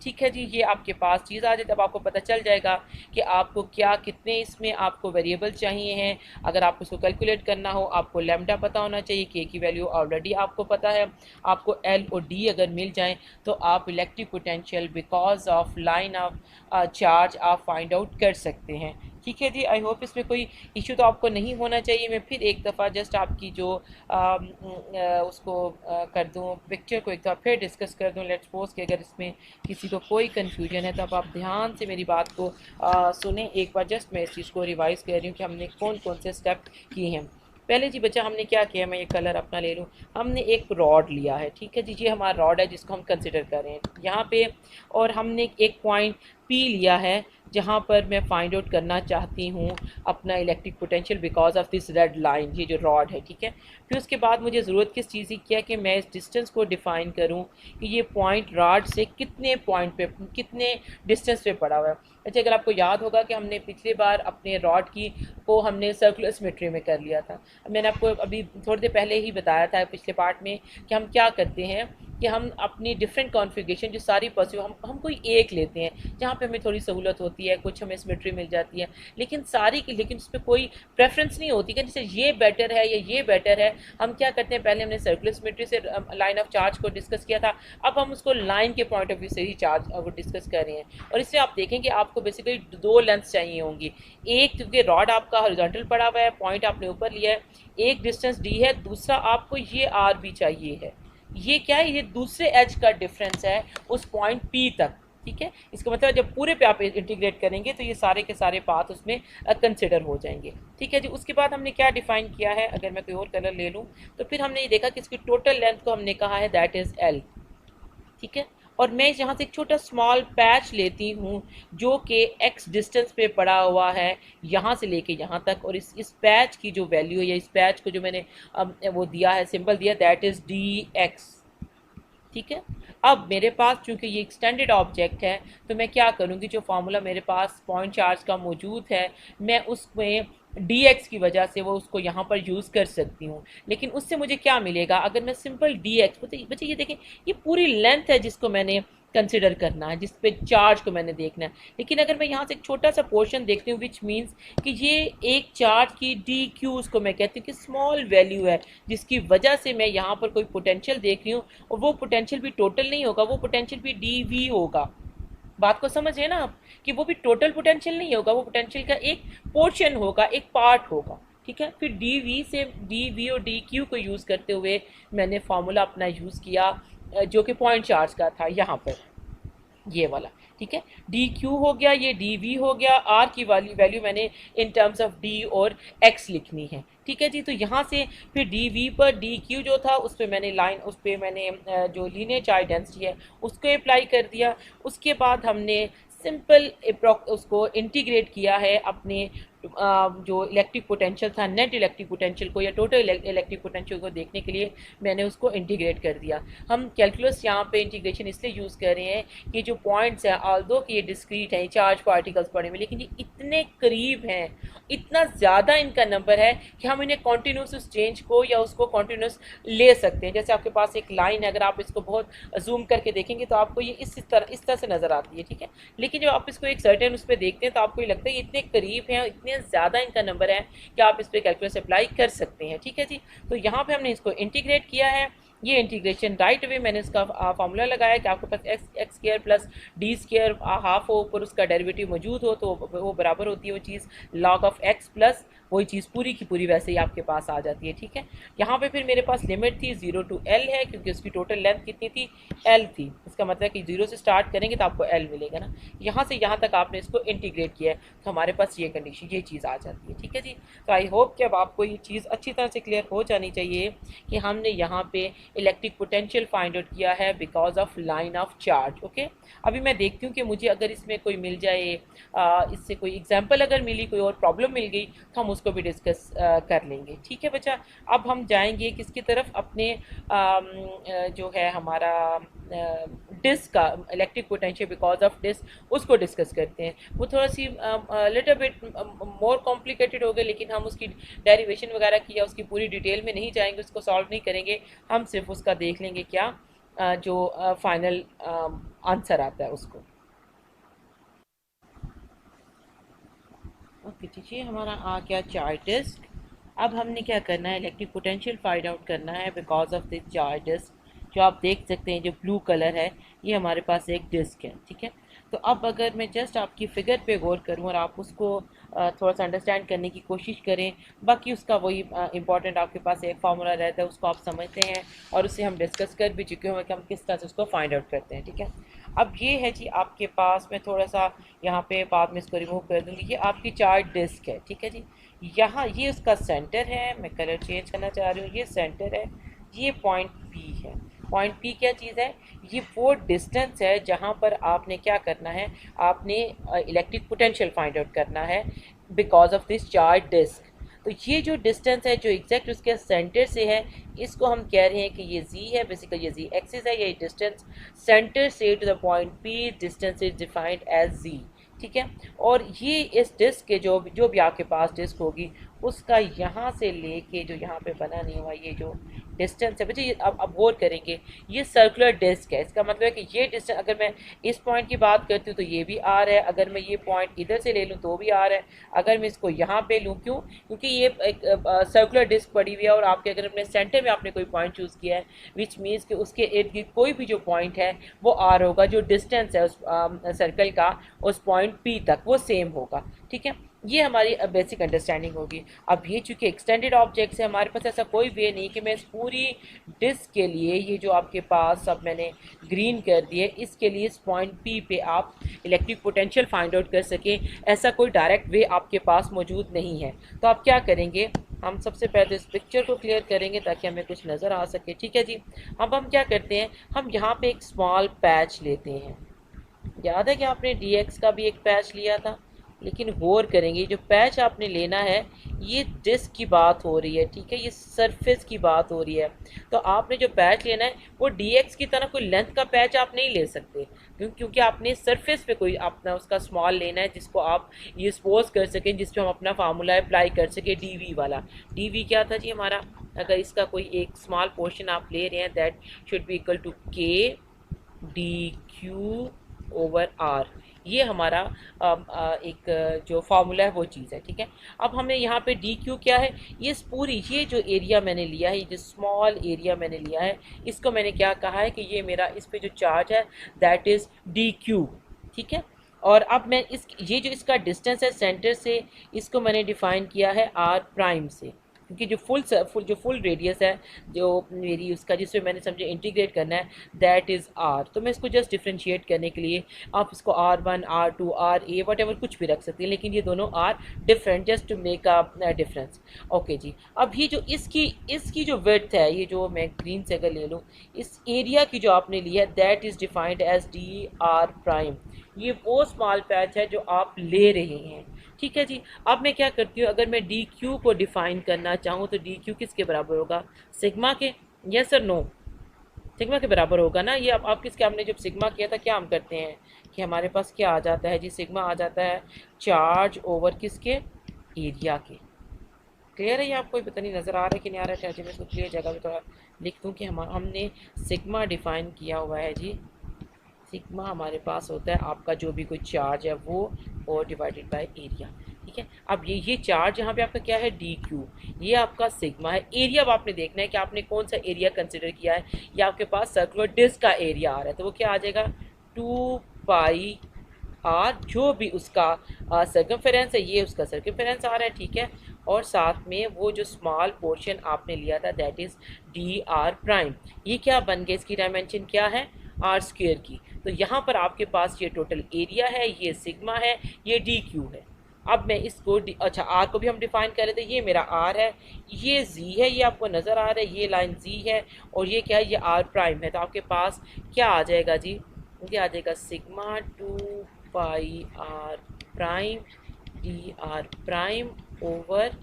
ठीक है जी, ये आपके पास चीज़ आ जाए तब आपको पता चल जाएगा कि आपको क्या कितने इसमें आपको वेरिएबल चाहिए हैं। अगर आपको इसको कैलकुलेट करना हो, आपको लैम्डा पता होना चाहिए, के की वैल्यू ऑलरेडी आपको पता है। आपको एल और डी अगर मिल जाएं तो आप electric potential because of line of charge आप फाइंड आउट कर सकते हैं। ठीक है जी, आई होप इसमें कोई इशू तो आपको नहीं होना चाहिए। मैं फिर एक दफ़ा जस्ट आपकी जो उसको कर दूँ, पिक्चर को एक दफ़ा फिर डिस्कस कर दूँ। लेट्स सपोज कि अगर इसमें किसी को कोई कन्फ्यूजन है तो अब आप ध्यान से मेरी बात को सुने एक बार। जस्ट मैं इस चीज़ को रिवाइज़ कर रही हूँ कि हमने कौन कौन से स्टेप किए हैं। पहले जी बच्चा हमने क्या किया, मैं ये कलर अपना ले लूँ। हमने एक रॉड लिया है, ठीक है जी, ये हमारा रॉड है जिसको हम कंसिडर कर रहे हैं यहाँ पे। और हमने एक पॉइंट पी लिया है जहाँ पर मैं फाइंड आउट करना चाहती हूँ अपना electric potential because of this red line, ये जो रॉड है। ठीक है, फिर उसके बाद मुझे ज़रूरत किस चीज़ की क्या कि मैं इस डिस्टेंस को डिफ़ाइन करूँ कि ये पॉइंट रॉड से कितने पॉइंट पे कितने डिस्टेंस पे पड़ा हुआ है। अच्छा, अगर आपको याद होगा कि हमने पिछली बार अपने रॉड को हमने सर्कुलर सिमेट्री में कर लिया था। मैंने आपको अभी थोड़ी देर पहले ही बताया था पिछले पार्ट में कि हम क्या करते हैं कि हम अपनी डिफरेंट कॉन्फ़िगरेशन जो सारी पॉसिबल हम कोई एक लेते हैं जहाँ पे हमें थोड़ी सहूलत होती है, कुछ हमें सिमेट्री मिल जाती है, लेकिन लेकिन उस पर कोई प्रेफरेंस नहीं होती कि जैसे ये बेटर है या ये बेटर है। हम क्या करते हैं, पहले हमने सर्कुलर सिमेट्री से लाइन ऑफ चार्ज को डिस्कस किया था, अब हम उसको लाइन के पॉइंट ऑफ व्यू से ही चार्ज को डिस्कस कर रहे हैं। और इससे आप देखेंगे आपको बेसिकली दो लेंथ चाहिए होंगी। एक क्योंकि रॉड आपका हॉरिजॉन्टल पड़ा हुआ है, पॉइंट आपने ऊपर लिया है, एक डिस्टेंस डी है, दूसरा आपको ये आर भी चाहिए है। ये क्या है, ये दूसरे एज का डिफरेंस है उस पॉइंट पी तक। ठीक है, इसका मतलब जब पूरे पे आप इंटीग्रेट करेंगे तो ये सारे के सारे पाथ उसमें कंसिडर हो जाएंगे। ठीक है जी, उसके बाद हमने क्या डिफाइन किया है, अगर मैं कोई और कलर ले लूँ तो फिर हमने ये देखा कि इसकी टोटल लेंथ को हमने कहा है दैट इज़ एल। ठीक है, और मैं यहाँ से एक छोटा स्मॉल पैच लेती हूँ जो कि x डिस्टेंस पे पड़ा हुआ है यहाँ से लेके यहाँ तक, और इस पैच की जो वैल्यू है या इस पैच को जो मैंने वो दिया है, सिंबल दिया, दैट इज़ dx। ठीक है, अब मेरे पास चूंकि ये एक्सटेंडेड ऑब्जेक्ट है तो मैं क्या करूँगी, जो फार्मूला मेरे पास पॉइंट चार्ज का मौजूद है मैं उसमें dx की वजह से वो उसको यहाँ पर यूज़ कर सकती हूँ। लेकिन उससे मुझे क्या मिलेगा अगर मैं सिंपल dx, बच्चे ये देखें ये पूरी लेंथ है जिसको मैंने कंसिडर करना है, जिस पे चार्ज को मैंने देखना है। लेकिन अगर मैं यहाँ से एक छोटा सा पोर्शन देखती हूँ विच मीन्स कि ये एक चार्ज की डी क्यू उसको मैं कहती हूँ कि स्मॉल वैल्यू है जिसकी वजह से मैं यहाँ पर कोई पोटेंशियल देख रही हूँ, और वो पोटेंशियल भी टोटल नहीं होगा, वो पोटेंशियल भी डी वी होगा। बात को समझिए ना आप कि वो भी टोटल पोटेंशियल नहीं होगा, वो पोटेंशियल का एक पोर्शन होगा, एक पार्ट होगा। ठीक है, फिर डी वी से डी वी और डी क्यू को यूज़ करते हुए मैंने फार्मूला अपना यूज़ किया जो कि पॉइंट चार्ज का था यहाँ पर ये वाला। ठीक है, डी क्यू हो गया, ये डी वी हो गया, आर की वाली वैल्यू मैंने इन टर्म्स ऑफ डी और एक्स लिखनी है। ठीक है जी, तो यहाँ से फिर डी वी पर डी क्यू जो था उस पर मैंने उस पर मैंने जो लीनियर चार्ज डेंसिटी है उसको अप्लाई कर दिया। उसके बाद हमने सिंपल उसको इंटीग्रेट किया है अपने जो इलेक्ट्रिक पोटेंशियल था, नेट इलेक्ट्रिक पोटेंशियल को या टोटल इलेक्ट्रिक पोटेंशियल को देखने के लिए मैंने उसको इंटीग्रेट कर दिया। हम कैलकुलस यहाँ पे इंटीग्रेशन इसलिए यूज़ कर रहे हैं कि जो पॉइंट्स हैं, ऑल्दो कि ये डिस्क्रीट हैं, चार्ज पार्टिकल्स पड़े हुए, लेकिन ये इतने करीब हैं, इतना ज़्यादा इनका नंबर है कि हम इन्हें कॉन्टीन्यूस उस चेंज को या उसको कॉन्टीन्यूस ले सकते हैं। जैसे आपके पास एक लाइन है, अगर आप इसको बहुत जूम करके देखेंगे तो आपको ये इस तरह से नज़र आती है, ठीक है। लेकिन जब आप इसको एक सर्टेन उस पर देखते हैं तो आपको ये लगता है ये इतने करीब हैं, इतने ज़्यादा इनका नंबर है कि आप इस पर कैलकुलस अप्लाई कर सकते हैं, ठीक है जी। तो यहाँ पे हमने इसको इंटीग्रेट किया है। ये इंटीग्रेशन राइट वे मैंने इसका फार्मूला लगाया कि आपके पास X square plus D square half हो, ऊपर उसका डेरिवेटिव मौजूद हो तो वो बराबर होती है वो चीज़ लॉग ऑफ एक्स प्लस वही चीज़ पूरी की पूरी वैसे ही आपके पास आ जाती है, ठीक है। यहाँ पे फिर मेरे पास लिमिट थी 0 to L है, क्योंकि उसकी टोटल लेंथ कितनी थी, L थी। इसका मतलब कि 0 से स्टार्ट करेंगे तो आपको L मिलेगा ना। यहाँ से यहाँ तक आपने इसको इंटीग्रेट किया है तो हमारे पास ये कंडीशन, ये चीज़ आ जाती है, ठीक है जी। तो आई होप कि अब आपको ये चीज़ अच्छी तरह से क्लियर हो जानी चाहिए कि हमने यहाँ पे इलेक्ट्रिक पोटेंशियल फाइंड आउट किया है because of line of charge. Okay, अभी मैं देखती हूँ कि मुझे अगर इसमें कोई मिल जाए, इससे कोई एग्जांपल अगर मिली, कोई और प्रॉब्लम मिल गई तो हम उसको भी डिस्कस कर लेंगे, ठीक है बच्चा। अब हम जाएंगे किसकी तरफ, अपने जो है हमारा डिस्क का electric potential because of disc, उसको डिस्कस करते हैं। वो थोड़ा सी लिटिल बिट मोर कॉम्प्लिकेटेड हो गए, लेकिन हम उसकी डेरिवेशन वगैरह की या उसकी पूरी डिटेल में नहीं जाएंगे, उसको सॉल्व नहीं करेंगे, हम सिर्फ उसका देख लेंगे क्या जो फाइनल आंसर आता है उसको। ओके ठीक है, हमारा आ गया चार्ज डिस्क। अब हमने क्या करना है, इलेक्ट्रिक पोटेंशियल फाइंड आउट करना है because of this charge disc. जो आप देख सकते हैं जो ब्लू कलर है, ये हमारे पास एक डिस्क है, ठीक है। तो अब अगर मैं जस्ट आपकी फिगर पे गौर करूँ और आप उसको थोड़ा सा अंडरस्टैंड करने की कोशिश करें, बाकी उसका वही इंपॉर्टेंट आपके पास एक फार्मूला रहता है, उसको आप समझते हैं और उससे हम डिस्कस कर भी चुके हैं कि हम किस तरह से उसको फाइंड आउट करते हैं, ठीक है। अब ये है जी आपके पास, मैं थोड़ा सा यहाँ पे बाद में इसको रिमूव कर दूँगी, ये आपकी चार्ज डिस्क है, ठीक है जी। यहाँ ये उसका सेंटर है, मैं कलर चेंज करना चाह रही हूँ, ये सेंटर है, ये पॉइंट पी है। पॉइंट पी क्या चीज़ है, ये वो डिस्टेंस है जहाँ पर आपने क्या करना है, आपने इलेक्ट्रिक पोटेंशियल फाइंड आउट करना है because of this charge disc. तो ये जो डिस्टेंस है जो एग्जैक्ट उसके सेंटर से है, इसको हम कह रहे हैं कि ये z है, बेसिकली ये z एक्सिस है, ये डिस्टेंस सेंटर से to the point p distance is defined as z, ठीक है। और ये इस डिस्क के जो भी आपके पास डिस्क होगी उसका यहाँ से लेके जो यहाँ पे बना नहीं हुआ ये जो डिस्टेंस है बच्चे, अब गौर करेंगे, ये सर्कुलर डिस्क है। इसका मतलब है कि ये डिस्टेंस, अगर मैं इस पॉइंट की बात करती हूँ तो ये भी आर है, अगर मैं ये पॉइंट इधर से ले लूँ तो भी आर है, अगर मैं इसको यहाँ पे लूँ, क्यों, क्योंकि ये एक सर्कुलर डिस्क पड़ी हुई है और आपके अगर अपने सेंटर में आपने कोई पॉइंट चूज़ किया है, विच मीन्स कि उसके इर्द गिर्द कोई भी जो पॉइंट है वो आर होगा, जो डिस्टेंस है उस सर्कल का उस पॉइंट पी तक वो सेम होगा, ठीक है। ये हमारी बेसिक अंडरस्टैंडिंग होगी। अब ये चूंकि एक्सटेंडेड ऑब्जेक्ट्स है, हमारे पास ऐसा कोई वे नहीं कि मैं इस पूरी डिस्क के लिए, ये जो आपके पास अब मैंने ग्रीन कर दिए, इसके लिए इस पॉइंट पी पे आप इलेक्ट्रिक पोटेंशियल फाइंड आउट कर सकें, ऐसा कोई डायरेक्ट वे आपके पास मौजूद नहीं है। तो आप क्या करेंगे, हम सबसे पहले इस पिक्चर को क्लियर करेंगे ताकि हमें कुछ नज़र आ सके, ठीक है जी। अब हम क्या करते हैं, हम यहाँ पे एक स्मॉल पैच लेते हैं। याद है कि आपने dx का भी एक पैच लिया था, लेकिन गौर करेंगे जो पैच आपने लेना है ये डिस्क की बात हो रही है, ठीक है, ये सरफेस की बात हो रही है। तो आपने जो पैच लेना है वो dx की तरह कोई लेंथ का पैच आप नहीं ले सकते, क्योंकि आपने सरफेस पे कोई अपना उसका स्मॉल लेना है जिसको आप ये सपोज कर सकें, जिस पे हम अपना फार्मूला अप्लाई कर सकें, dv वाला। dv क्या था जी हमारा, अगर इसका कोई एक स्मॉल पोर्शन आप ले रहे हैं, that should be equal to k dq over r। ये हमारा एक जो फार्मूला है वो चीज़ है, ठीक है। अब हमें यहाँ पे डी क्यू क्या है, ये पूरी ये जो एरिया मैंने लिया है, ये जो स्मॉल एरिया मैंने लिया है, इसको मैंने क्या कहा है कि ये मेरा इस पे जो चार्ज है दैट इज़ डी क्यू, ठीक है। और अब मैं ये जो इसका डिस्टेंस है सेंटर से, इसको मैंने डिफाइन किया है आर प्राइम से, क्योंकि जो फुल रेडियस है जो मेरी उसका जिसमें मैंने समझे इंटीग्रेट करना है दैट इज़ आर। तो मैं इसको जस्ट डिफ्रेंशिएट करने के लिए आप इसको R1 R2 RA what ever कुछ भी रख सकते हैं, लेकिन ये दोनों are different just to make a difference. Okay जी, अब ये जो इसकी जो विड्थ है, ये जो मैं ग्रीन से अगर ले लूँ, इस एरिया की जो आपने लिया है that is defined as D R prime. ये वो स्मॉल पैच है जो आप ले रहे हैं, ठीक है जी। अब मैं क्या करती हूँ, अगर मैं डी क्यू को डिफाइन करना चाहूँ तो डी क्यू किसके बराबर होगा, सिग्मा के। यस सर नो, सिग्मा के बराबर होगा ना। ये अब आप किसके, हमने जब सिग्मा किया था क्या हम करते हैं कि हमारे पास क्या आ जाता है जी, सिग्मा आ जाता है चार्ज ओवर किसके, एरिया के। क्लियर है ये आपको, पता नहीं नज़र आ रहा है कि नहीं आ रहा है, मैं इसको क्लियर जगह पे थोड़ा लिख दूँ कि हमने सिग्मा डिफाइन किया हुआ है जी। सिग्मा हमारे पास होता है आपका जो भी कोई चार्ज है वो, और डिवाइडेड बाय एरिया। ठीक है, अब ये चार्ज यहाँ पे आपका क्या है, डी क्यू, ये आपका सिग्मा है। एरिया अब आपने देखना है कि आपने कौन सा एरिया कंसिडर किया है। ये आपके पास सर्कुलर डिस्क का एरिया आ रहा है, तो वो क्या आ जाएगा, 2 पाई आर, जो भी उसका सर्कमफेरेंस है, ये उसका सर्कमफेरेंस आ रहा है। ठीक है, और साथ में वो जो स्मॉल पोर्शन आपने लिया था that is D R prime, ये क्या बन गया, इसकी डायमेंशन क्या है, आर स्क्वेयर की। तो यहाँ पर आपके पास ये टोटल एरिया है, ये सिग्मा है, ये डी क्यू है। अब मैं इसको अच्छा आर को भी हम डिफाइन कर रहे थे, ये मेरा आर है, ये जी है, ये आपको नज़र आ रहा है, ये लाइन जी है, और ये क्या है, ये आर प्राइम है। तो आपके पास क्या आ जाएगा जी, ये आ जाएगा sigma 2 pi R prime D R prime over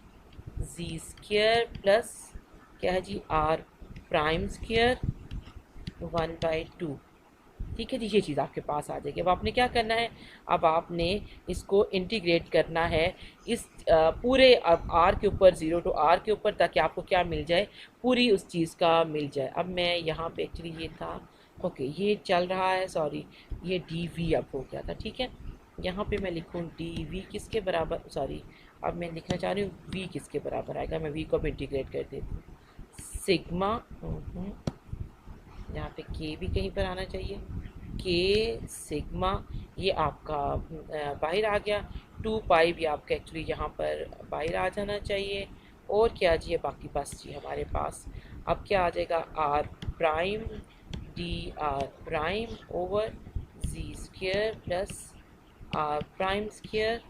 Z square plus क्या है जी, आर प्राइम स्क्वेयर 1/2। ठीक है जी, ये चीज़ आपके पास आ जाएगी। अब आपने क्या करना है, अब आपने इसको इंटीग्रेट करना है इस पूरे अब आर के ऊपर, 0 टू आर के ऊपर, ताकि आपको क्या मिल जाए, पूरी उस चीज़ का मिल जाए। अब मैं यहाँ पे एक्चुअली ये था, ओके ये चल रहा है, सॉरी ये डी वी अब हो गया था। ठीक है, यहाँ पे मैं लिखूँ डी वी किसके बराबर, सॉरी अब मैं लिखना चाह रही हूँ वी किसके बराबर आएगा, मैं वी को भी इंटीग्रेट कर देती हूँ, सिग्मा, यहाँ पे के भी कहीं पर आना चाहिए, के सिग्मा, ये आपका बाहर आ गया, 2 पाई भी आपका एक्चुअली यहाँ पर बाहर आ जाना चाहिए। और क्या जी है बाकी, बस जी हमारे पास अब क्या आ जाएगा, R prime D R prime over Z square plus R prime square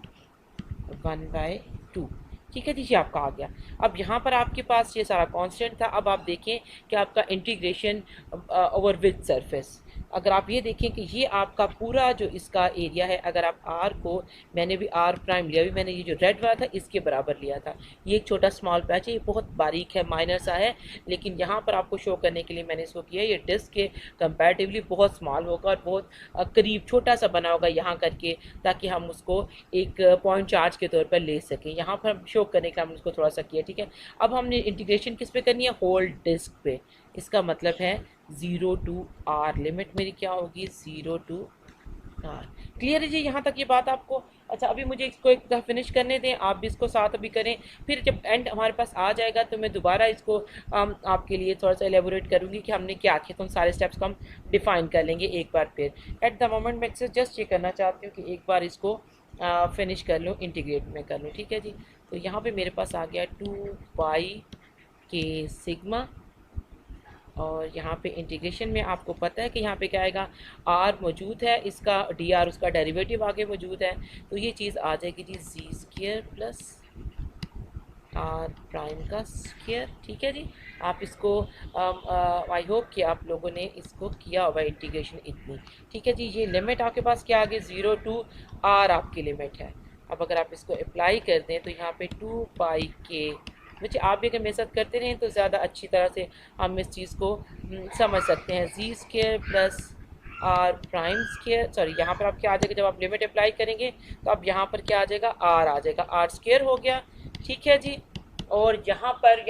1/2। ठीक है जी, ये आपका आ गया। अब यहाँ पर आपके पास ये सारा कांस्टेंट था। अब आप देखें कि आपका इंटीग्रेशन ओवर विद सरफेस, अगर आप ये देखें कि ये आपका पूरा जो इसका एरिया है, अगर आप आर को, मैंने भी आर प्राइम लिया, भी मैंने ये जो रेड वाला था इसके बराबर लिया था। ये एक छोटा स्मॉल पैच है, ये बहुत बारीक है, माइनर सा है, लेकिन यहाँ पर आपको शो करने के लिए मैंने इसको किया, ये डिस्क के कंपैरेटिवली बहुत स्मॉल होगा और बहुत करीब छोटा सा बना होगा यहाँ करके, ताकि हम उसको एक पॉइंट चार्ज के तौर पर ले सकें। यहाँ पर शो करने के लिए हमने उसको थोड़ा सा किया। ठीक है, अब हमने इंटीग्रेशन किस पे करनी है, होल डिस्क पे। इसका मतलब है 0 टू आर, लिमिट मेरी क्या होगी, 0 टू आर। क्लियर है जी यहाँ तक ये बात आपको। अच्छा अभी मुझे इसको एक दफ़ा फिनिश करने दें, आप भी इसको साथ अभी करें, फिर जब एंड हमारे पास आ जाएगा तो मैं दोबारा इसको आपके लिए थोड़ा सा एलेबोरेट करूँगी कि हमने क्या किया, तो उन सारे स्टेप्स को हम डिफाइन कर लेंगे एक बार फिर। एट द मोमेंट मैं जस्ट ये करना चाहती हूँ कि एक बार इसको फिनिश कर लूँ, इंटीग्रेट में कर लूँ। ठीक है जी, तो यहाँ पे मेरे पास आ गया 2 पाई के सिग्मा, और यहाँ पे इंटीग्रेशन में आपको पता है कि यहाँ पे क्या आएगा, आर मौजूद है, इसका डी आर उसका डेरिवेटिव आगे मौजूद है, तो ये चीज़ आ जाएगी जी जी स्क्वेयर प्लस आर प्राइम का स्क्वेयर। ठीक है जी, आप इसको आई होप कि आप लोगों ने इसको किया होगा इंटीग्रेशन इतनी। ठीक है जी, ये लिमिट आपके पास क्या आ गई, 0 टू आर आपकी लिमिट है। अब अगर आप इसको अप्लाई कर दें तो यहाँ पे 2 पाई के, मुझे आप भी अगर मेरे साथ करते रहें तो ज़्यादा अच्छी तरह से हम इस चीज़ को समझ सकते हैं। G square plus R prime square, sorry यहाँ पर आप क्या आ जाएगा, जब आप लिमिट अप्लाई करेंगे तो अब यहाँ पर क्या आ जाएगा, आर आ जाएगा, आर स्क्वेयर हो गया। ठीक है जी, और यहाँ पर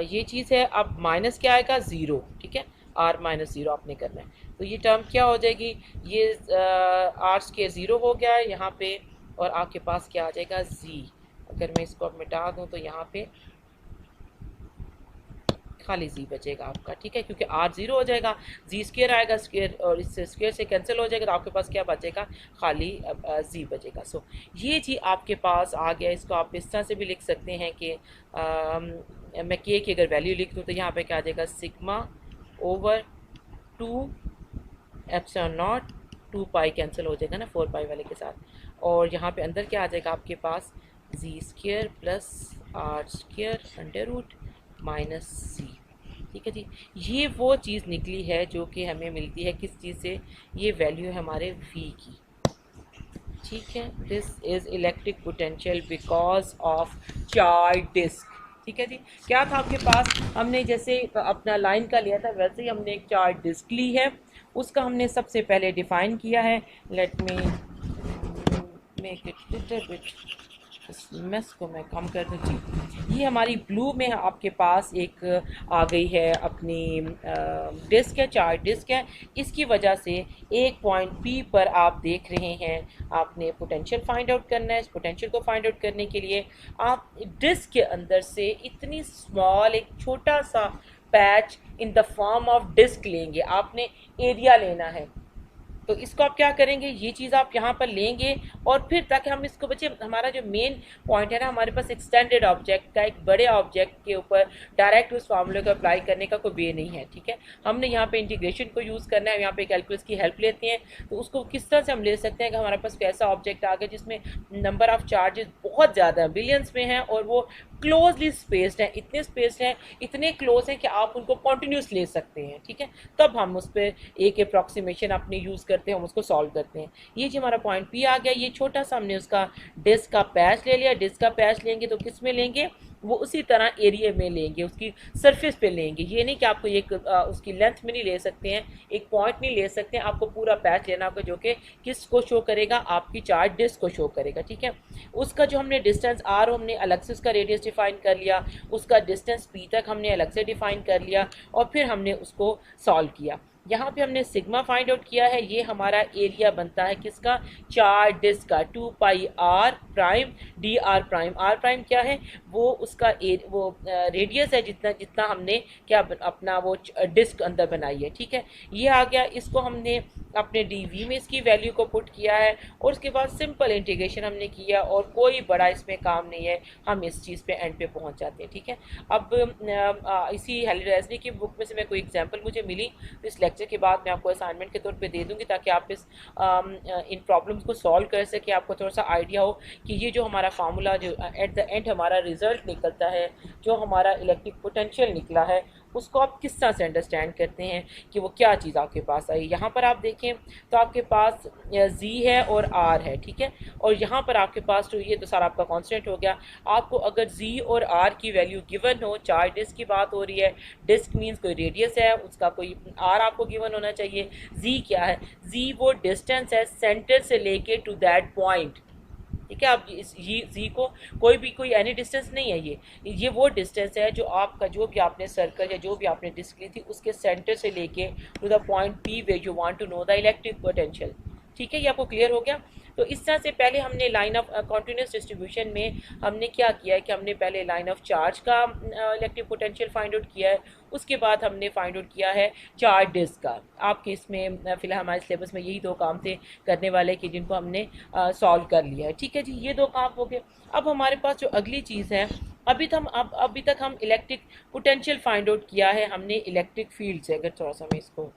ये चीज़ है, अब माइनस क्या आएगा, 0। ठीक है, आर माइनस 0 आपने करना है, तो ये टर्म क्या हो जाएगी, ये आर स्क्वेयर 0 हो गया है यहाँ पे, और आपके पास क्या आ जाएगा, जी। अगर मैं इसको अब मिटा दूँ तो यहाँ पे खाली जी बचेगा आपका। ठीक है, क्योंकि आर 0 हो जाएगा, जी स्क्वेयर आएगा, स्क्वेयर और इस स्क्वेयर से कैंसिल हो जाएगा, तो आपके पास क्या बचेगा, खाली जी बचेगा। सो ये जी आपके पास आ गया। इसको आप इस तरह से भी लिख सकते हैं कि मैं के की अगर वैल्यू लिख दूँ तो यहाँ पे क्या आ जाएगा, sigma over 2 epsilon not, 2 pi cancel हो जाएगा ना 4 पाई वाले के साथ, और यहाँ पे अंदर क्या आ जाएगा आपके पास, G square plus R square under root minus C. ठीक है जी, ये वो चीज़ निकली है जो कि हमें मिलती है किस चीज़ से, ये वैल्यू है हमारे v की। ठीक है, this is electric potential because of charge disc. ठीक है जी, क्या था आपके पास, हमने जैसे अपना लाइन का लिया था वैसे ही हमने एक चार्ज डिस्क ली है, उसका हमने सबसे पहले डिफाइन किया है। Let me make it little bit, इस मेस को मैं कम कर दूँ जी। ये हमारी ब्लू में आपके पास एक आ गई है अपनी डिस्क है, चार्ज डिस्क है। इसकी वजह से एक पॉइंट पी पर आप देख रहे हैं, आपने पोटेंशियल फाइंड आउट करना है। इस पोटेंशियल को फाइंड आउट करने के लिए आप डिस्क के अंदर से इतनी स्मॉल एक छोटा सा patch in the form of disc लेंगे, आपने एरिया लेना है। तो इसको आप क्या करेंगे, ये चीज़ आप यहाँ पर लेंगे और फिर ताकि हम इसको बचे, हमारा जो मेन पॉइंट है ना, हमारे पास एक्सटेंडेड ऑब्जेक्ट का एक बड़े ऑब्जेक्ट के ऊपर डायरेक्ट उस फार्मूले को अप्लाई करने का कोई वे नहीं है। ठीक है, हमने यहाँ पे इंटीग्रेशन को यूज़ करना है, यहाँ पे कैलकुलस की हेल्प लेते हैं। तो उसको किस तरह से हम ले सकते हैं कि हमारे पास कैसा ऑब्जेक्ट आ गया जिसमें नंबर ऑफ चार्जेस बहुत ज़्यादा बिलियंस में हैं और वो क्लोजली स्पेस्ड हैं, इतने स्पेस्ड हैं, इतने क्लोज हैं कि आप उनको कॉन्टिन्यूस ले सकते हैं। ठीक है, तब हम उस पर एक अप्रॉक्सीमेशन अपने यूज़ करते हैं, हम उसको सॉल्व करते हैं। ये जो हमारा पॉइंट पी आ गया, ये छोटा सा हमने उसका डिस्क का पैच ले लिया। डिस्क का पैच लेंगे तो किस में लेंगे, वो उसी तरह एरिया में लेंगे, उसकी सरफेस पे लेंगे। ये नहीं कि आपको एक उसकी लेंथ में नहीं ले सकते हैं, एक पॉइंट नहीं ले सकते हैं, आपको पूरा पैच लेना होगा जो कि किस को शो करेगा, आपकी चार्ज डिस्क को शो करेगा। ठीक है, उसका जो हमने डिस्टेंस आर हमने अलग से उसका रेडियस डिफाइन कर लिया, उसका डिस्टेंस पी तक हमने अलग से डिफाइन कर लिया और फिर हमने उसको सॉल्व किया। यहाँ पे हमने सिग्मा फाइंड आउट किया है, ये हमारा एरिया बनता है किसका, चार्ज डिस्क का, 2 pi R prime D R prime. R prime क्या है, वो उसका वो रेडियस है जितना जितना हमने क्या अपना वो डिस्क अंदर बनाई है। ठीक है, ये आ गया, इसको हमने अपने डी वी में इसकी वैल्यू को पुट किया है और उसके बाद सिंपल इंटीग्रेशन हमने किया और कोई बड़ा इसमें काम नहीं है, हम इस चीज़ पे एंड पे पहुंच जाते हैं। ठीक है, अब इसी हेलिडेजनी की बुक में से मैं कोई एग्जांपल मुझे मिली तो इस लेक्चर के बाद मैं आपको असाइनमेंट के तौर पे दे दूंगी ताकि आप इस इन प्रॉब्लम्स को सॉल्व कर सके, आपको थोड़ा सा आइडिया हो कि ये जो हमारा फार्मूला जो एट द एंड हमारा रिजल्ट निकलता है, जो हमारा इलेक्ट्रिक पोटेंशियल निकला है, उसको आप किस तरह से अंडरस्टैंड करते हैं कि वो क्या चीज़ आपके पास आई। यहाँ पर आप देखें तो आपके पास z है और r है। ठीक है, और यहाँ पर आपके पास तो ये तो सारा आपका कांस्टेंट हो गया। आपको अगर z और r की वैल्यू गिवन हो, चार्ज डिस्क की बात हो रही है, डिस्क मीन्स कोई रेडियस है, उसका कोई r आपको गिवन होना चाहिए। z क्या है, z वो डिस्टेंस है सेंटर से लेके टू दैट पॉइंट। ठीक है, आप इस जी को कोई एनी डिस्टेंस नहीं है, ये वो डिस्टेंस है जो आपका जो भी आपने सर्कल या जो भी आपने डिस्क ली थी उसके सेंटर से लेके to the point P where you want to know the electric potential. ठीक है, ये आपको क्लियर हो गया। तो इस तरह से पहले हमने लाइन ऑफ कॉन्टिन्यूस डिस्ट्रीब्यूशन में हमने क्या किया है कि हमने पहले लाइन ऑफ चार्ज का इलेक्ट्रिक पोटेंशियल फाइंड आउट किया है, उसके बाद हमने फाइंड आउट किया है चार्ज डिस्क का। आपके इसमें फिलहाल हमारे सिलेबस में यही दो काम थे करने वाले कि जिनको हमने सॉल्व कर लिया है। ठीक है जी, ये दो काम हो गए। अब हमारे पास जो अगली चीज़ है, अभी तक हम इलेक्ट्रिक पोटेंशियल फाइंड आउट किया है हमने इलेक्ट्रिक फील्ड से। अगर थोड़ा सा मैं इसको,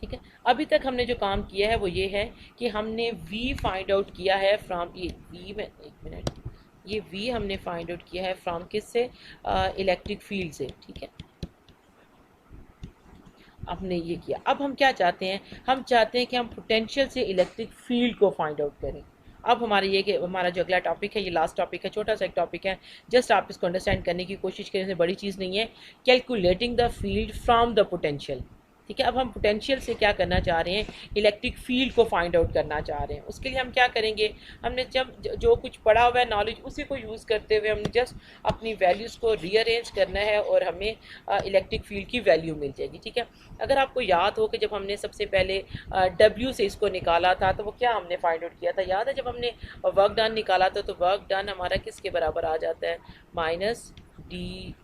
ठीक है, अभी तक हमने जो काम किया है वो ये है कि हमने v फाइंड आउट किया है फ्रॉम, ये v में एक मिनट, ये v हमने फाइंड आउट किया है फ्रॉम किस से, इलेक्ट्रिक फील्ड से। ठीक है, हमने ये किया। अब हम क्या चाहते हैं, हम चाहते हैं कि हम पोटेंशियल से इलेक्ट्रिक फील्ड को फाइंड आउट करें। अब हमारे ये कि हमारा जो अगला टॉपिक है, ये लास्ट टॉपिक है, छोटा सा एक टॉपिक है, जस्ट आप इसको अंडरस्टैंड करने की कोशिश करें, इसमें बड़ी चीज़ नहीं है। Calculating the field from the potential. ठीक है, अब हम पोटेंशियल से क्या करना चाह रहे हैं, इलेक्ट्रिक फील्ड को फाइंड आउट करना चाह रहे हैं। उसके लिए हम क्या करेंगे, हमने जब जो कुछ पढ़ा हुआ है नॉलेज उसी को यूज़ करते हुए हमने जस्ट अपनी वैल्यूज़ को रीअरेंज करना है और हमें इलेक्ट्रिक फील्ड की वैल्यू मिल जाएगी। ठीक है, अगर आपको याद हो कि जब हमने सबसे पहले W से इसको निकाला था तो वो क्या हमने फाइंड आउट किया था, याद है, जब हमने वर्क डन निकाला था तो वर्क डन हमारा किसके बराबर आ जाता है, माइनस डी